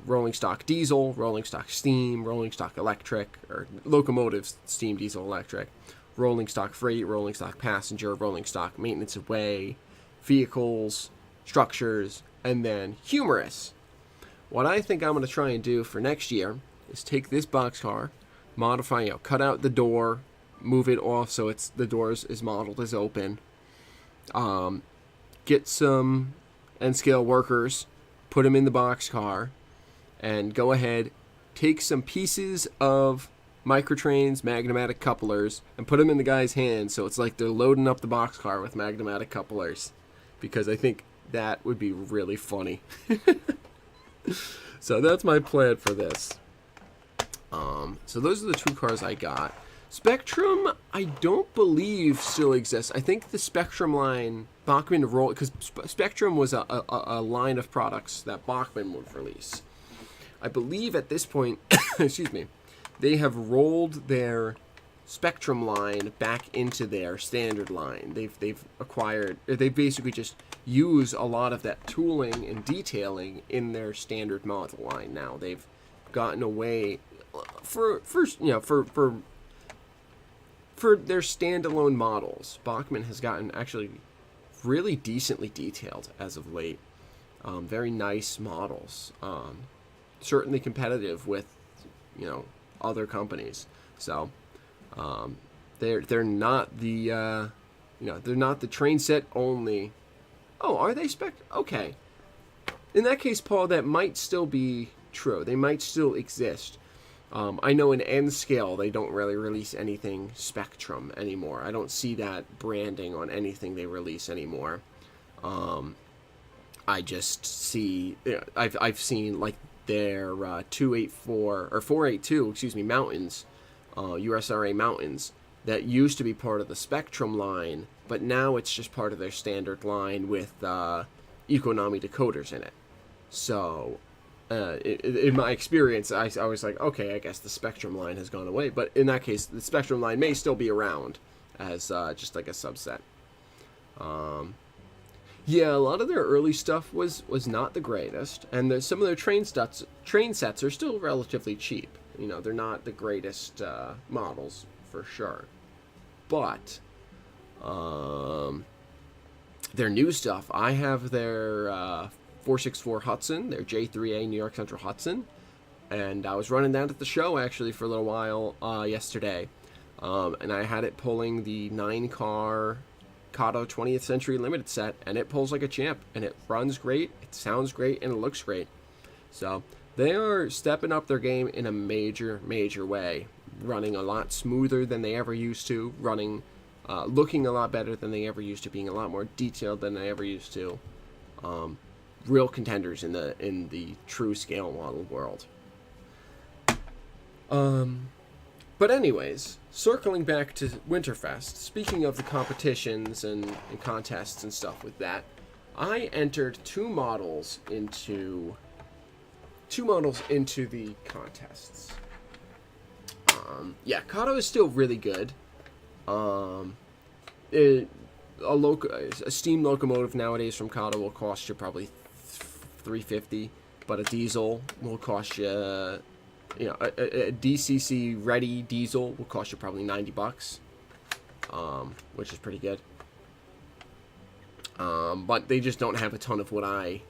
rolling stock diesel, rolling stock steam, rolling stock electric, or locomotives, steam, diesel, electric, rolling stock freight, rolling stock passenger, rolling stock maintenance of way, vehicles, structures, and then humorous. What I think I'm going to try and do for next year is take this boxcar, modify, cut out the door, move it off so the door is modeled as open, get some N-scale workers, put them in the boxcar, and go ahead, take some pieces of Microtrains Magmatic couplers and put them in the guy's hands so it's like they're loading up the boxcar with Magmatic couplers, because I think that would be really funny. So that's my plan for this. So those are the two cars I got. Spectrum, I don't believe still exists. I think the Spectrum line, Bachmann rolled, because Spectrum was a line of products that Bachmann would release. I believe at this point, excuse me, they have rolled their Spectrum line back into their standard line. They've acquired, they basically just use a lot of that tooling and detailing in their standard model line now. They've gotten away for their standalone models. Bachmann has gotten actually really decently detailed as of late. Very nice models. Certainly competitive with other companies. So they're not the they're not the train set only. Oh, are they spec? Okay. In that case, Paul, that might still be true. They might still exist. I know in N-scale they don't really release anything Spectrum anymore. I don't see that branding on anything they release anymore. I just see I've seen like their 284 or 482, mountains, USRA mountains that used to be part of the Spectrum line, but now it's just part of their standard line with Economy decoders in it. So in my experience, I was like, okay, I guess the Spectrum line has gone away. But in that case, the Spectrum line may still be around as just like a subset. Yeah, a lot of their early stuff was not the greatest, and some of their train sets are still relatively cheap. They're not the greatest models for sure, but their new stuff. I have their 464 Hudson, their J3A New York Central Hudson, and I was running down to the show actually for a little while yesterday, and I had it pulling the 9-car Kato 20th Century Limited set, and it pulls like a champ, and it runs great, it sounds great, and it looks great. So they are stepping up their game in a major way, running a lot smoother than they ever used to, looking a lot better than they ever used to, being a lot more detailed than they ever used to. Real contenders in the true scale model world. But anyways, circling back to Winterfest, speaking of the competitions and contests and stuff with that, I entered two models into the contests. Yeah, Kato is still really good. A steam locomotive nowadays from Kato will cost you probably $350, but a diesel will cost you, a DCC ready diesel will cost you probably $90, which is pretty good. But they just don't have a ton of what I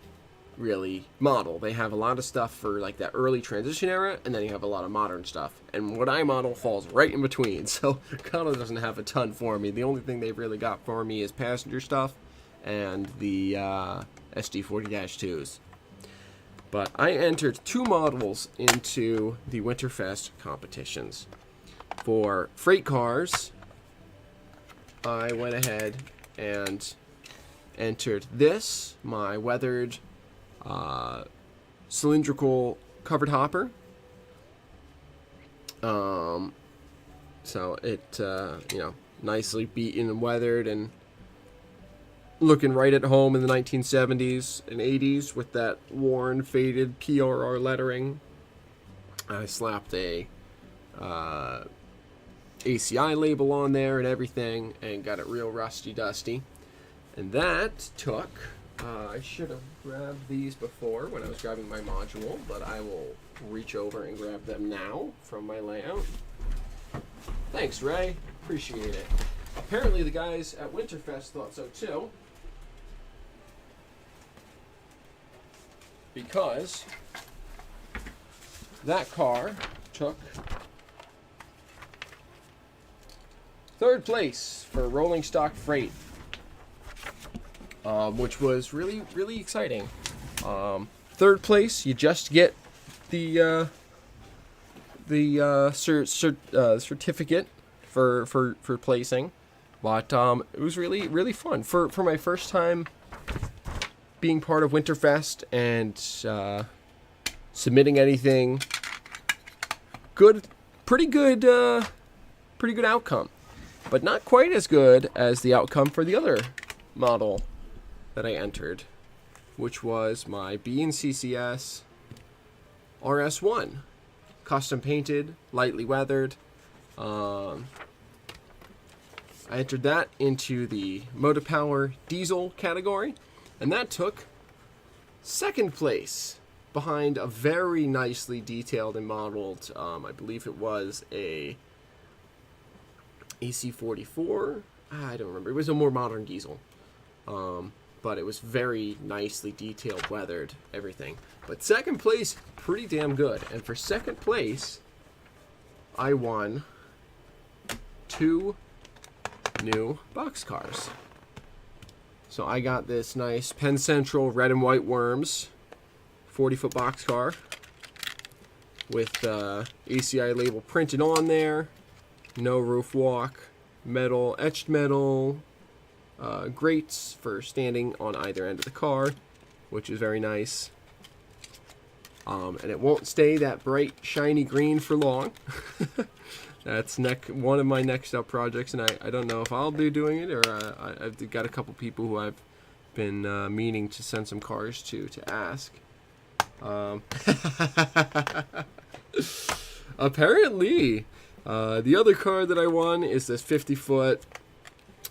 really model. They have a lot of stuff for like that early transition era, and then you have a lot of modern stuff. And what I model falls right in between, so Kano doesn't have a ton for me. The only thing they've really got for me is passenger stuff and the SD40-2s. But I entered 2 models into the Winterfest competitions. For freight cars, I went ahead and entered this, my weathered cylindrical covered hopper. So it, nicely beaten and weathered and looking right at home in the 1970s and 80s with that worn, faded PRR lettering. I slapped a ACI label on there and everything, and got it real rusty dusty. And that took, I should have grabbed these before when I was grabbing my module, but I will reach over and grab them now from my layout. Thanks, Ray. Appreciate it. Apparently the guys at Winterfest thought so too, because that car took 3rd place for rolling stock freight, which was really, really exciting. 3rd place, you just get the certificate for placing, but it was really, really fun for my first time being part of Winterfest and submitting anything. Pretty good outcome. But not quite as good as the outcome for the other model that I entered, which was my B&CCS RS1. Custom painted, lightly weathered. I entered that into the Motor Power Diesel category, and that took 2nd place behind a very nicely detailed and modeled, I believe it was a AC44. I don't remember. It was a more modern diesel. But it was very nicely detailed, weathered, everything. But 2nd place, pretty damn good. And for 2nd place, I won 2 new boxcars. So I got this nice Penn Central red and white Worms 40-foot boxcar with ACI label printed on there. No roof walk, metal, etched metal, grates for standing on either end of the car, which is very nice. And it won't stay that bright, shiny green for long. That's one of my next up projects, and I don't know if I'll be doing it, or I've got a couple people who I've been meaning to send some cars to ask. Apparently, the other car that I won is this 50-foot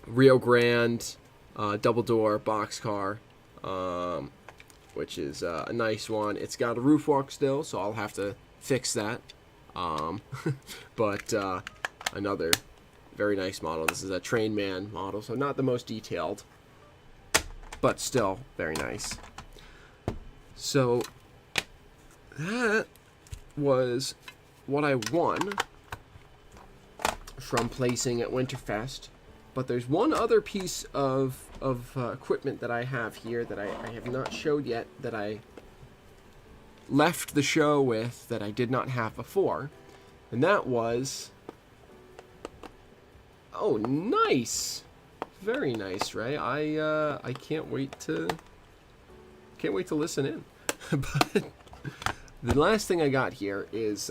Rio Grande double-door boxcar, which is a nice one. It's got a roof walk still, so I'll have to fix that. But another very nice model. This is a Trainman model, so not the most detailed, but still very nice. So that was what I won from placing at Winterfest. But there's one other piece of equipment that I have here that I have not showed yet, that I left the show with, that I did not have before. And that was... Oh, nice! Very nice, Ray. I can't wait to listen in. But the last thing I got here is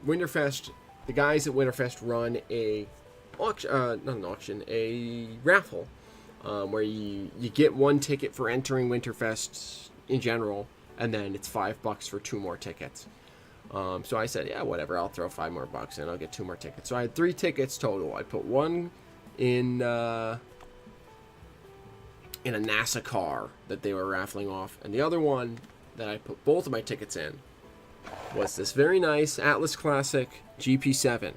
Winterfest. The guys at Winterfest run a raffle, where you get 1 ticket for entering Winterfest in general, and then it's $5 for 2 more tickets. So I said, yeah, whatever, I'll throw $5 more in, I'll get 2 more tickets. So I had 3 tickets total. I put 1 in a NASA car that they were raffling off, and the other one that I put both of my tickets in was this very nice Atlas Classic GP7,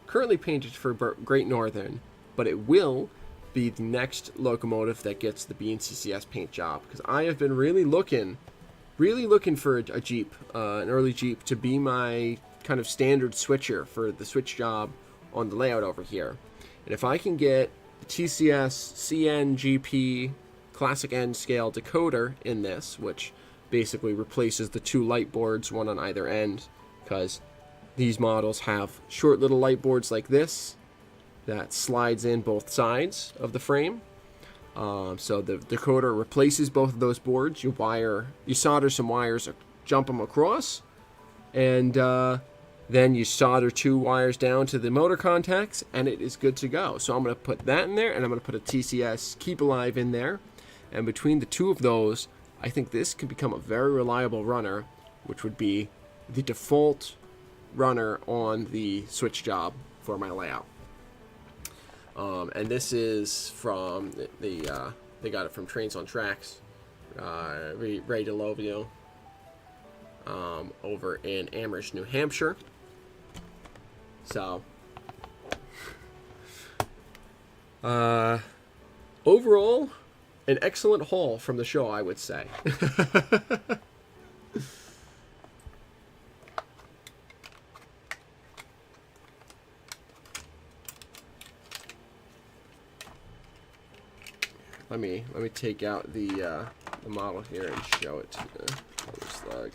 currently painted for Great Northern, but it will be the next locomotive that gets the B&CCS paint job, because I have been really looking for a Jeep, an early Jeep, to be my kind of standard switcher for the switch job on the layout over here. And if I can get the TCS CNGP Classic N scale decoder in this, which basically replaces the 2 light boards, one on either end, because these models have short little light boards like this that slides in both sides of the frame. So the decoder replaces both of those boards. You solder some wires, jump them across, and then you solder 2 wires down to the motor contacts, and it is good to go. So I'm going to put that in there, and I'm going to put a TCS Keep Alive in there. And between the 2 of those, I think this can become a very reliable runner, which would be the default runner on the switch job for my layout. And this is from they got it from Trains on Tracks, Ray DeLovio, over in Amherst, New Hampshire. So, overall, an excellent haul from the show, I would say. Let me take out the model here and show it to the slug.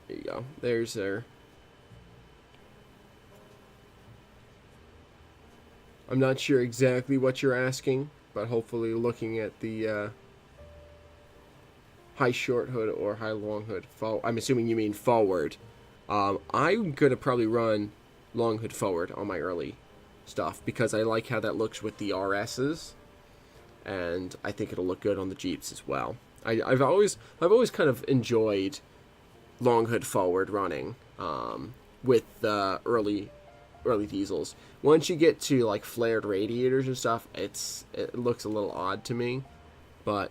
There you go. There's their. I'm not sure exactly what you're asking, but hopefully looking at the high short hood or high long hood. I'm assuming you mean forward. I'm gonna probably run long hood forward on my early stuff because I like how that looks with the RSs, and I think it'll look good on the Jeeps as well. I've always kind of enjoyed long hood forward running with early diesels. Once you get to like flared radiators and stuff, it looks a little odd to me, but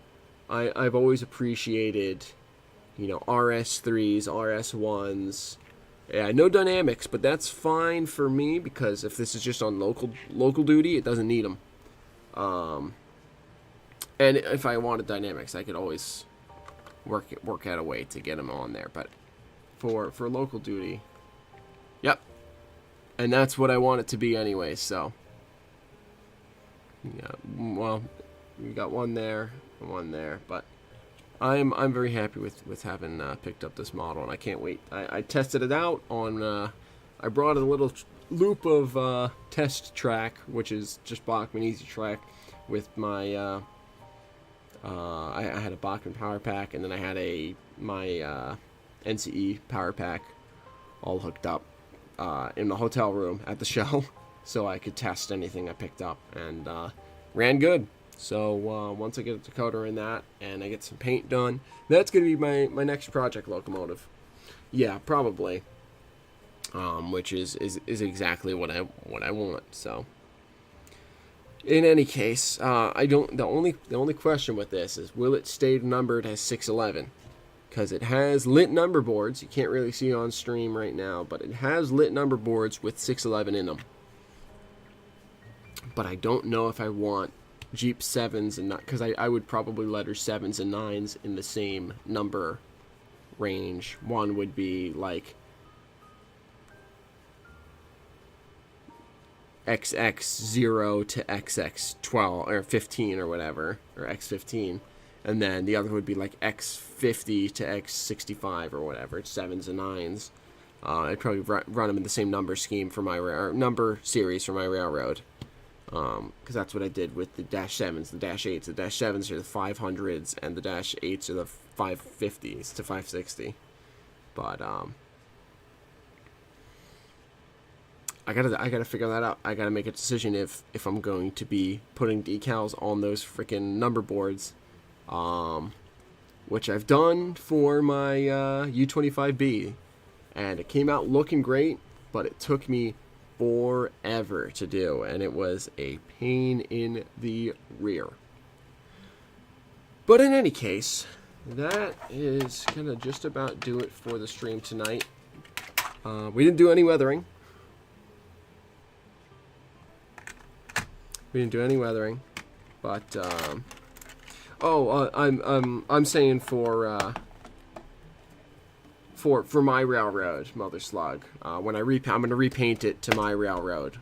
I've always appreciated, RS3s, RS1s. Yeah, no dynamics, but that's fine for me because if this is just on local duty, it doesn't need them. And if I wanted dynamics, I could always work out a way to get them on there. But for local duty, yep. And that's what I want it to be anyway. So, yeah. Well, we got one there, but I'm very happy with having picked up this model, and I can't wait. I tested it out on. I brought a little loop of test track, which is just Bachmann Easy Track, with my. I had a Bachmann power pack, and then I had my NCE power pack, all hooked up in the hotel room at the show, so I could test anything I picked up, and ran good. So once I get a decoder in that and I get some paint done, that's going to be my next project locomotive. Yeah, probably. Which is exactly what I want. So in any case, the only question with this is, will it stay numbered as 611? Because it has lit number boards. You can't really see it on stream right now, but it has lit number boards with 611 in them. But I don't know if I want Jeep 7s and not, because I would probably letter 7s and 9s in the same number range. One would be like XX0 to XX12 or 15 or whatever, or X15, and then the other would be like X50 to X65 or whatever. It's 7s and 9s. I'd probably run them in the same number scheme for my number series for my railroad. Because that's what I did with the Dash 7s, the Dash 8s. The Dash 7s are the 500s, and the Dash 8s are the 550s to 560. But, I gotta figure that out. I gotta make a decision if I'm going to be putting decals on those freaking number boards, which I've done for my U25B, and it came out looking great, but it took me forever to do, and it was a pain in the rear. But in any case, that is gonna just about do it for the stream tonight. We didn't do any weathering. We didn't do any weathering, but I'm saying for my railroad, Mother Slug. When I'm gonna repaint it to my railroad,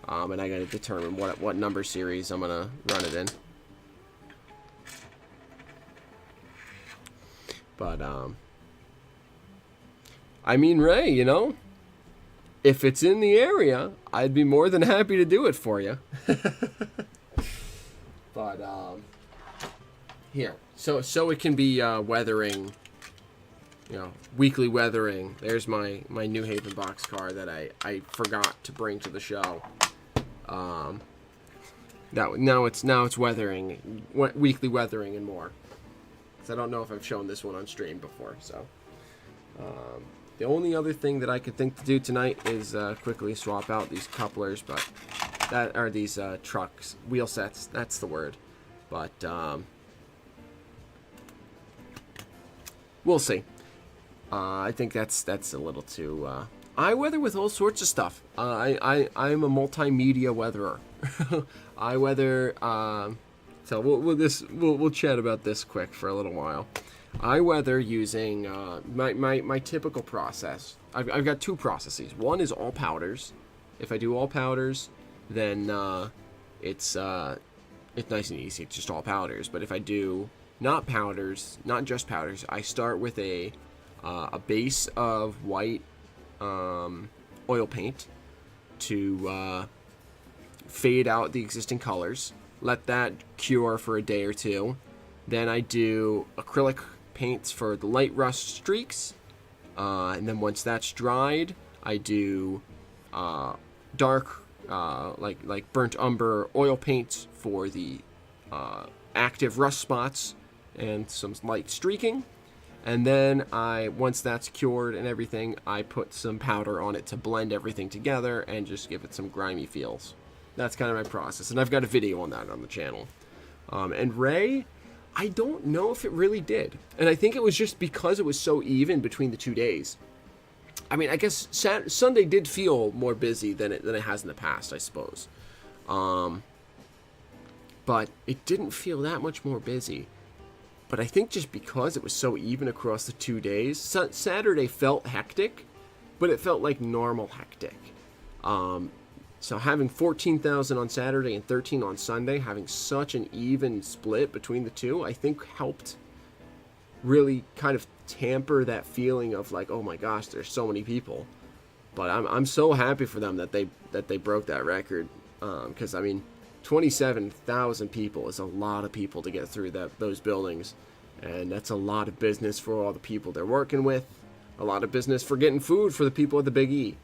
and I gotta determine what number series I'm gonna run it in. But I mean, Ray, you know, if it's in the area, I'd be more than happy to do it for you. But here, so it can be weathering. You know, weekly weathering. There's my New Haven boxcar that I forgot to bring to the show. Now it's weathering, weekly weathering and more. Because I don't know if I've shown this one on stream before. So the only other thing that I could think to do tonight is quickly swap out these couplers, but that are these trucks wheel sets. That's the word. But we'll see. I think that's a little too. I weather with all sorts of stuff. I'm a multimedia weatherer. I weather. So we'll chat about this quick for a little while. I weather using my typical process. I've got two processes. One is all powders. If I do all powders, then it's nice and easy. It's just all powders. But if I do not powders, not just powders, I start with a base of white oil paint to fade out the existing colors. Let that cure for a day or two. Then I do acrylic paints for the light rust streaks. And then once that's dried, I do dark, like burnt umber oil paints for the active rust spots and some light streaking. And then once that's cured and everything, I put some powder on it to blend everything together and just give it some grimy feels. That's kind of my process. And I've got a video on that on the channel. And Ray, I don't know if it really did. And I think it was just because it was so even between the 2 days. I mean, I guess Sunday did feel more busy than it has in the past, I suppose. But it didn't feel that much more busy. But I think just because it was so even across the 2 days, Saturday felt hectic, but it felt like normal hectic. So having 14,000 on Saturday and 13 on Sunday, having such an even split between the two, I think helped really kind of tamper that feeling of like, oh my gosh, there's so many people. But I'm so happy for them that they broke that record, because I mean, 27,000 people is a lot of people to get through those buildings, and that's a lot of business for all the people they're working with, a lot of business for getting food for the people at the Big E,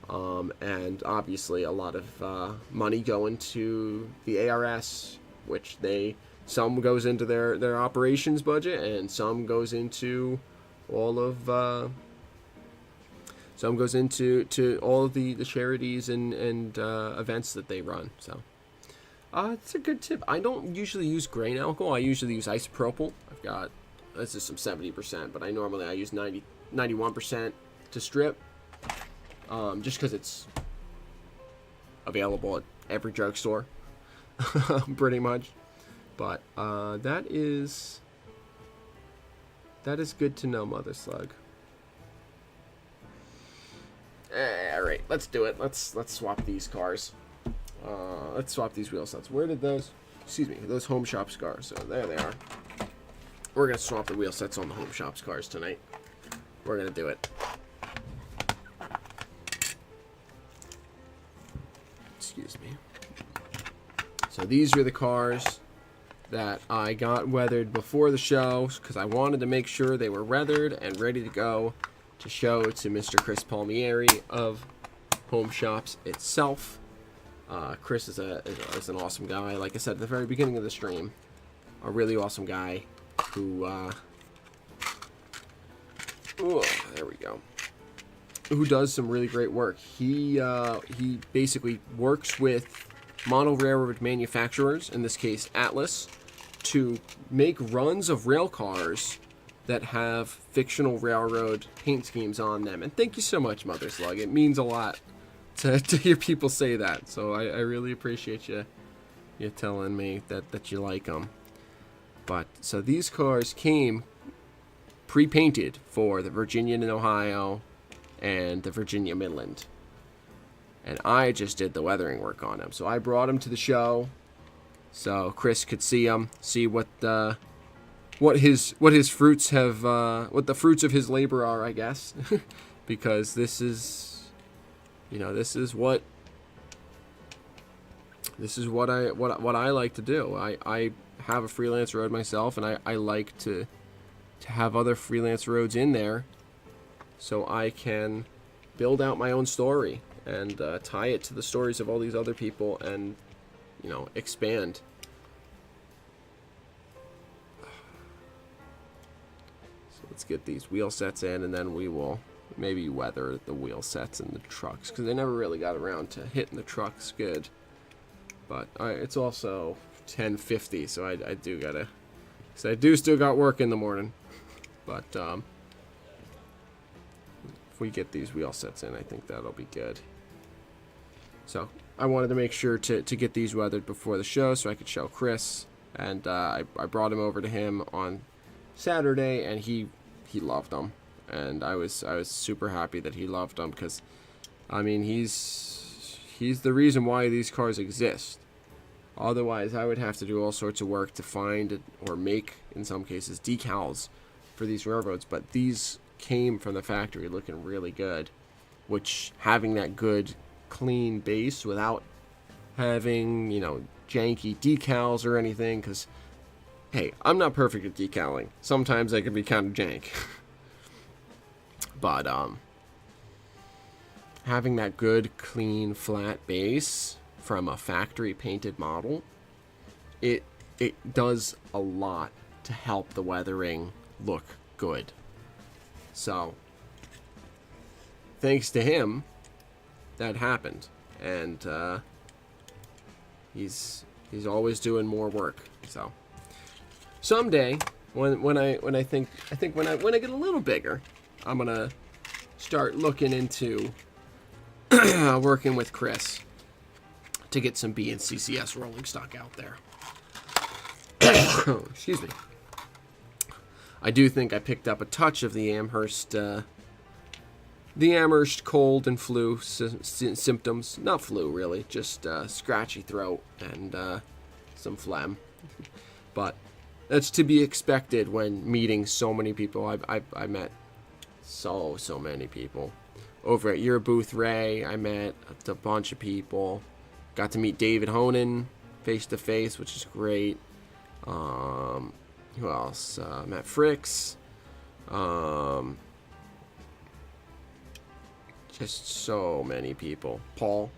and obviously a lot of money going to the ARS, which some goes into their operations budget, and some goes into all of some goes into all of the charities and events that they run. So it's a good tip. I don't usually use grain alcohol. I usually use isopropyl. This is some 70%, but I use 91% to strip, just because it's available at every drugstore, pretty much. But that is good to know, Mother Slug. All right, let's do it. Let's swap these cars. Let's swap these wheel sets. Where did those Home Shops cars? So there they are. We're gonna swap the wheel sets on the Home Shops cars tonight. We're gonna do it. Excuse me. So these are the cars that I got weathered before the show, because I wanted to make sure they were weathered and ready to go to show to Mr. Chris Palmieri of Home Shops itself. Chris is an awesome guy. Like I said at the very beginning of the stream, a really awesome guy who there we go. Who does some really great work. He basically works with model railroad manufacturers, in this case Atlas, to make runs of rail cars that have fictional railroad paint schemes on them. And thank you so much, Mother Slug. It means a lot to hear people say that. So I really appreciate you You're telling me that you like them. But so these cars came pre-painted for the Virginia and Ohio and the Virginia Midland. And I just did the weathering work on them. So I brought them to the show so Chris could see them, see what his fruits have, what the fruits of his labor are, I guess. Because this is, this is what I like to do. I have a freelance road myself, and I like to have other freelance roads in there so I can build out my own story and tie it to the stories of all these other people and, expand. So let's get these wheel sets in, and then we will maybe weather the wheel sets in the trucks, because they never really got around to hitting the trucks good. But it's also 10:50, so I do gotta, because I do still got work in the morning. But if we get these wheel sets in, I think that'll be good. So I wanted to make sure to get these weathered before the show so I could show Chris. And I brought him over to him on Saturday, and he loved them. And I was super happy that he loved them, because, I mean, he's the reason why these cars exist. Otherwise, I would have to do all sorts of work to find or make, in some cases, decals for these railroads. But these came from the factory looking really good, which, having that good, clean base without having, janky decals or anything, because, hey, I'm not perfect at decaling. Sometimes I can be kind of jank. But, having that good, clean, flat base from a factory painted model, it does a lot to help the weathering look good. So, thanks to him, that happened. And, he's always doing more work. So, someday, when I get a little bigger, I'm gonna start looking into working with Chris to get some B and CCS rolling stock out there. Excuse me. I do think I picked up a touch of the Amherst cold and flu symptoms. Not flu, really, just scratchy throat and some phlegm. But that's to be expected when meeting so many people. I met so many people. Over at your booth, Ray, I met a bunch of people. Got to meet David Honan face to face, which is great. Who else? Matt Fricks. Just so many people. Paul.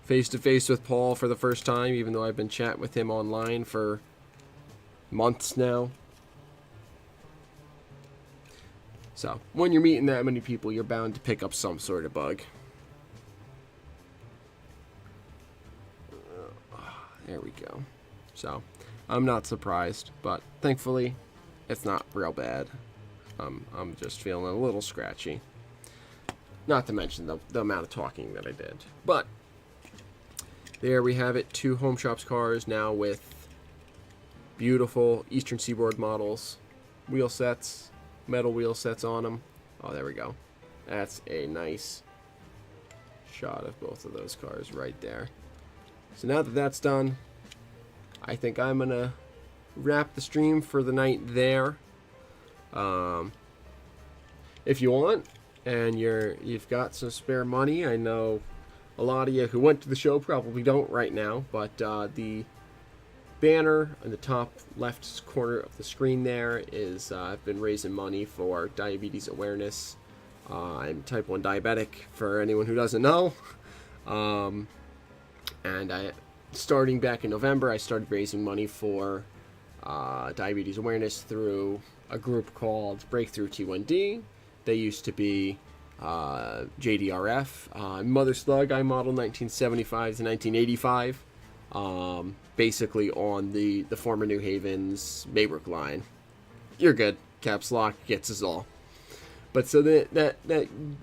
Face to face with Paul for the first time, even though I've been chatting with him online for months now. So, when you're meeting that many people, you're bound to pick up some sort of bug. There we go. So, I'm not surprised, but thankfully, it's not real bad. I'm just feeling a little scratchy. Not to mention the amount of talking that I did. But, there we have it. 2 Home Shops cars now with beautiful Eastern Seaboard models. Wheel sets. Metal wheel sets on them. Oh, there we go. That's a nice shot of both of those cars right there. So now that that's done, I think I'm going to wrap the stream for the night there. If you want, and you've got some spare money, I know a lot of you who went to the show probably don't right now, but the banner in the top left corner of the screen there is I've been raising money for diabetes awareness. I'm type 1 diabetic, for anyone who doesn't know. And starting back in November, I started raising money for diabetes awareness through a group called Breakthrough T1D. They used to be JDRF. Mother Slug, I modeled 1975 to 1985. Basically on the former New Haven's Maybrook line. You're good. Caps Lock gets us all. But so that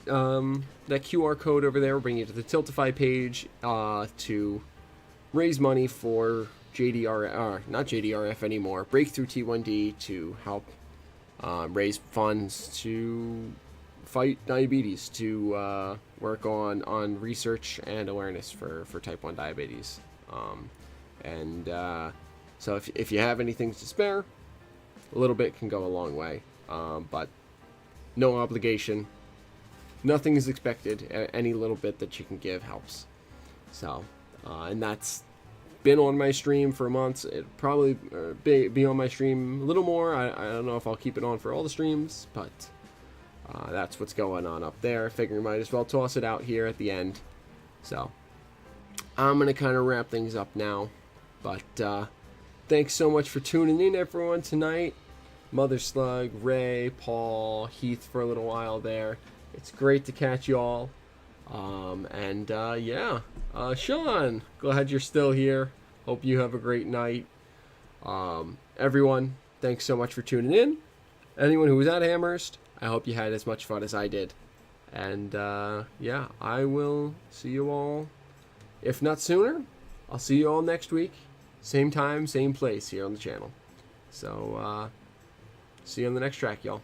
QR code over there will bring you to the Tiltify page to raise money for not JDRF anymore, Breakthrough T1D, to help raise funds to fight diabetes, to work on research and awareness for type 1 diabetes. So if you have anything to spare, a little bit can go a long way, but no obligation. Nothing is expected. Any little bit that you can give helps. So, and that's been on my stream for months. It'll probably be on my stream a little more. I don't know if I'll keep it on for all the streams, but that's what's going on up there. I figure I might as well toss it out here at the end. So, I'm going to kind of wrap things up now. But thanks so much for tuning in, everyone, tonight. Mother Slug, Ray, Paul, Heath for a little while there. It's great to catch you all. Sean, glad you're still here. Hope you have a great night. Everyone, thanks so much for tuning in. Anyone who was at Amherst, I hope you had as much fun as I did. And I will see you all, if not sooner. I'll see you all next week. Same time, same place here on the channel. So, see you on the next track, y'all.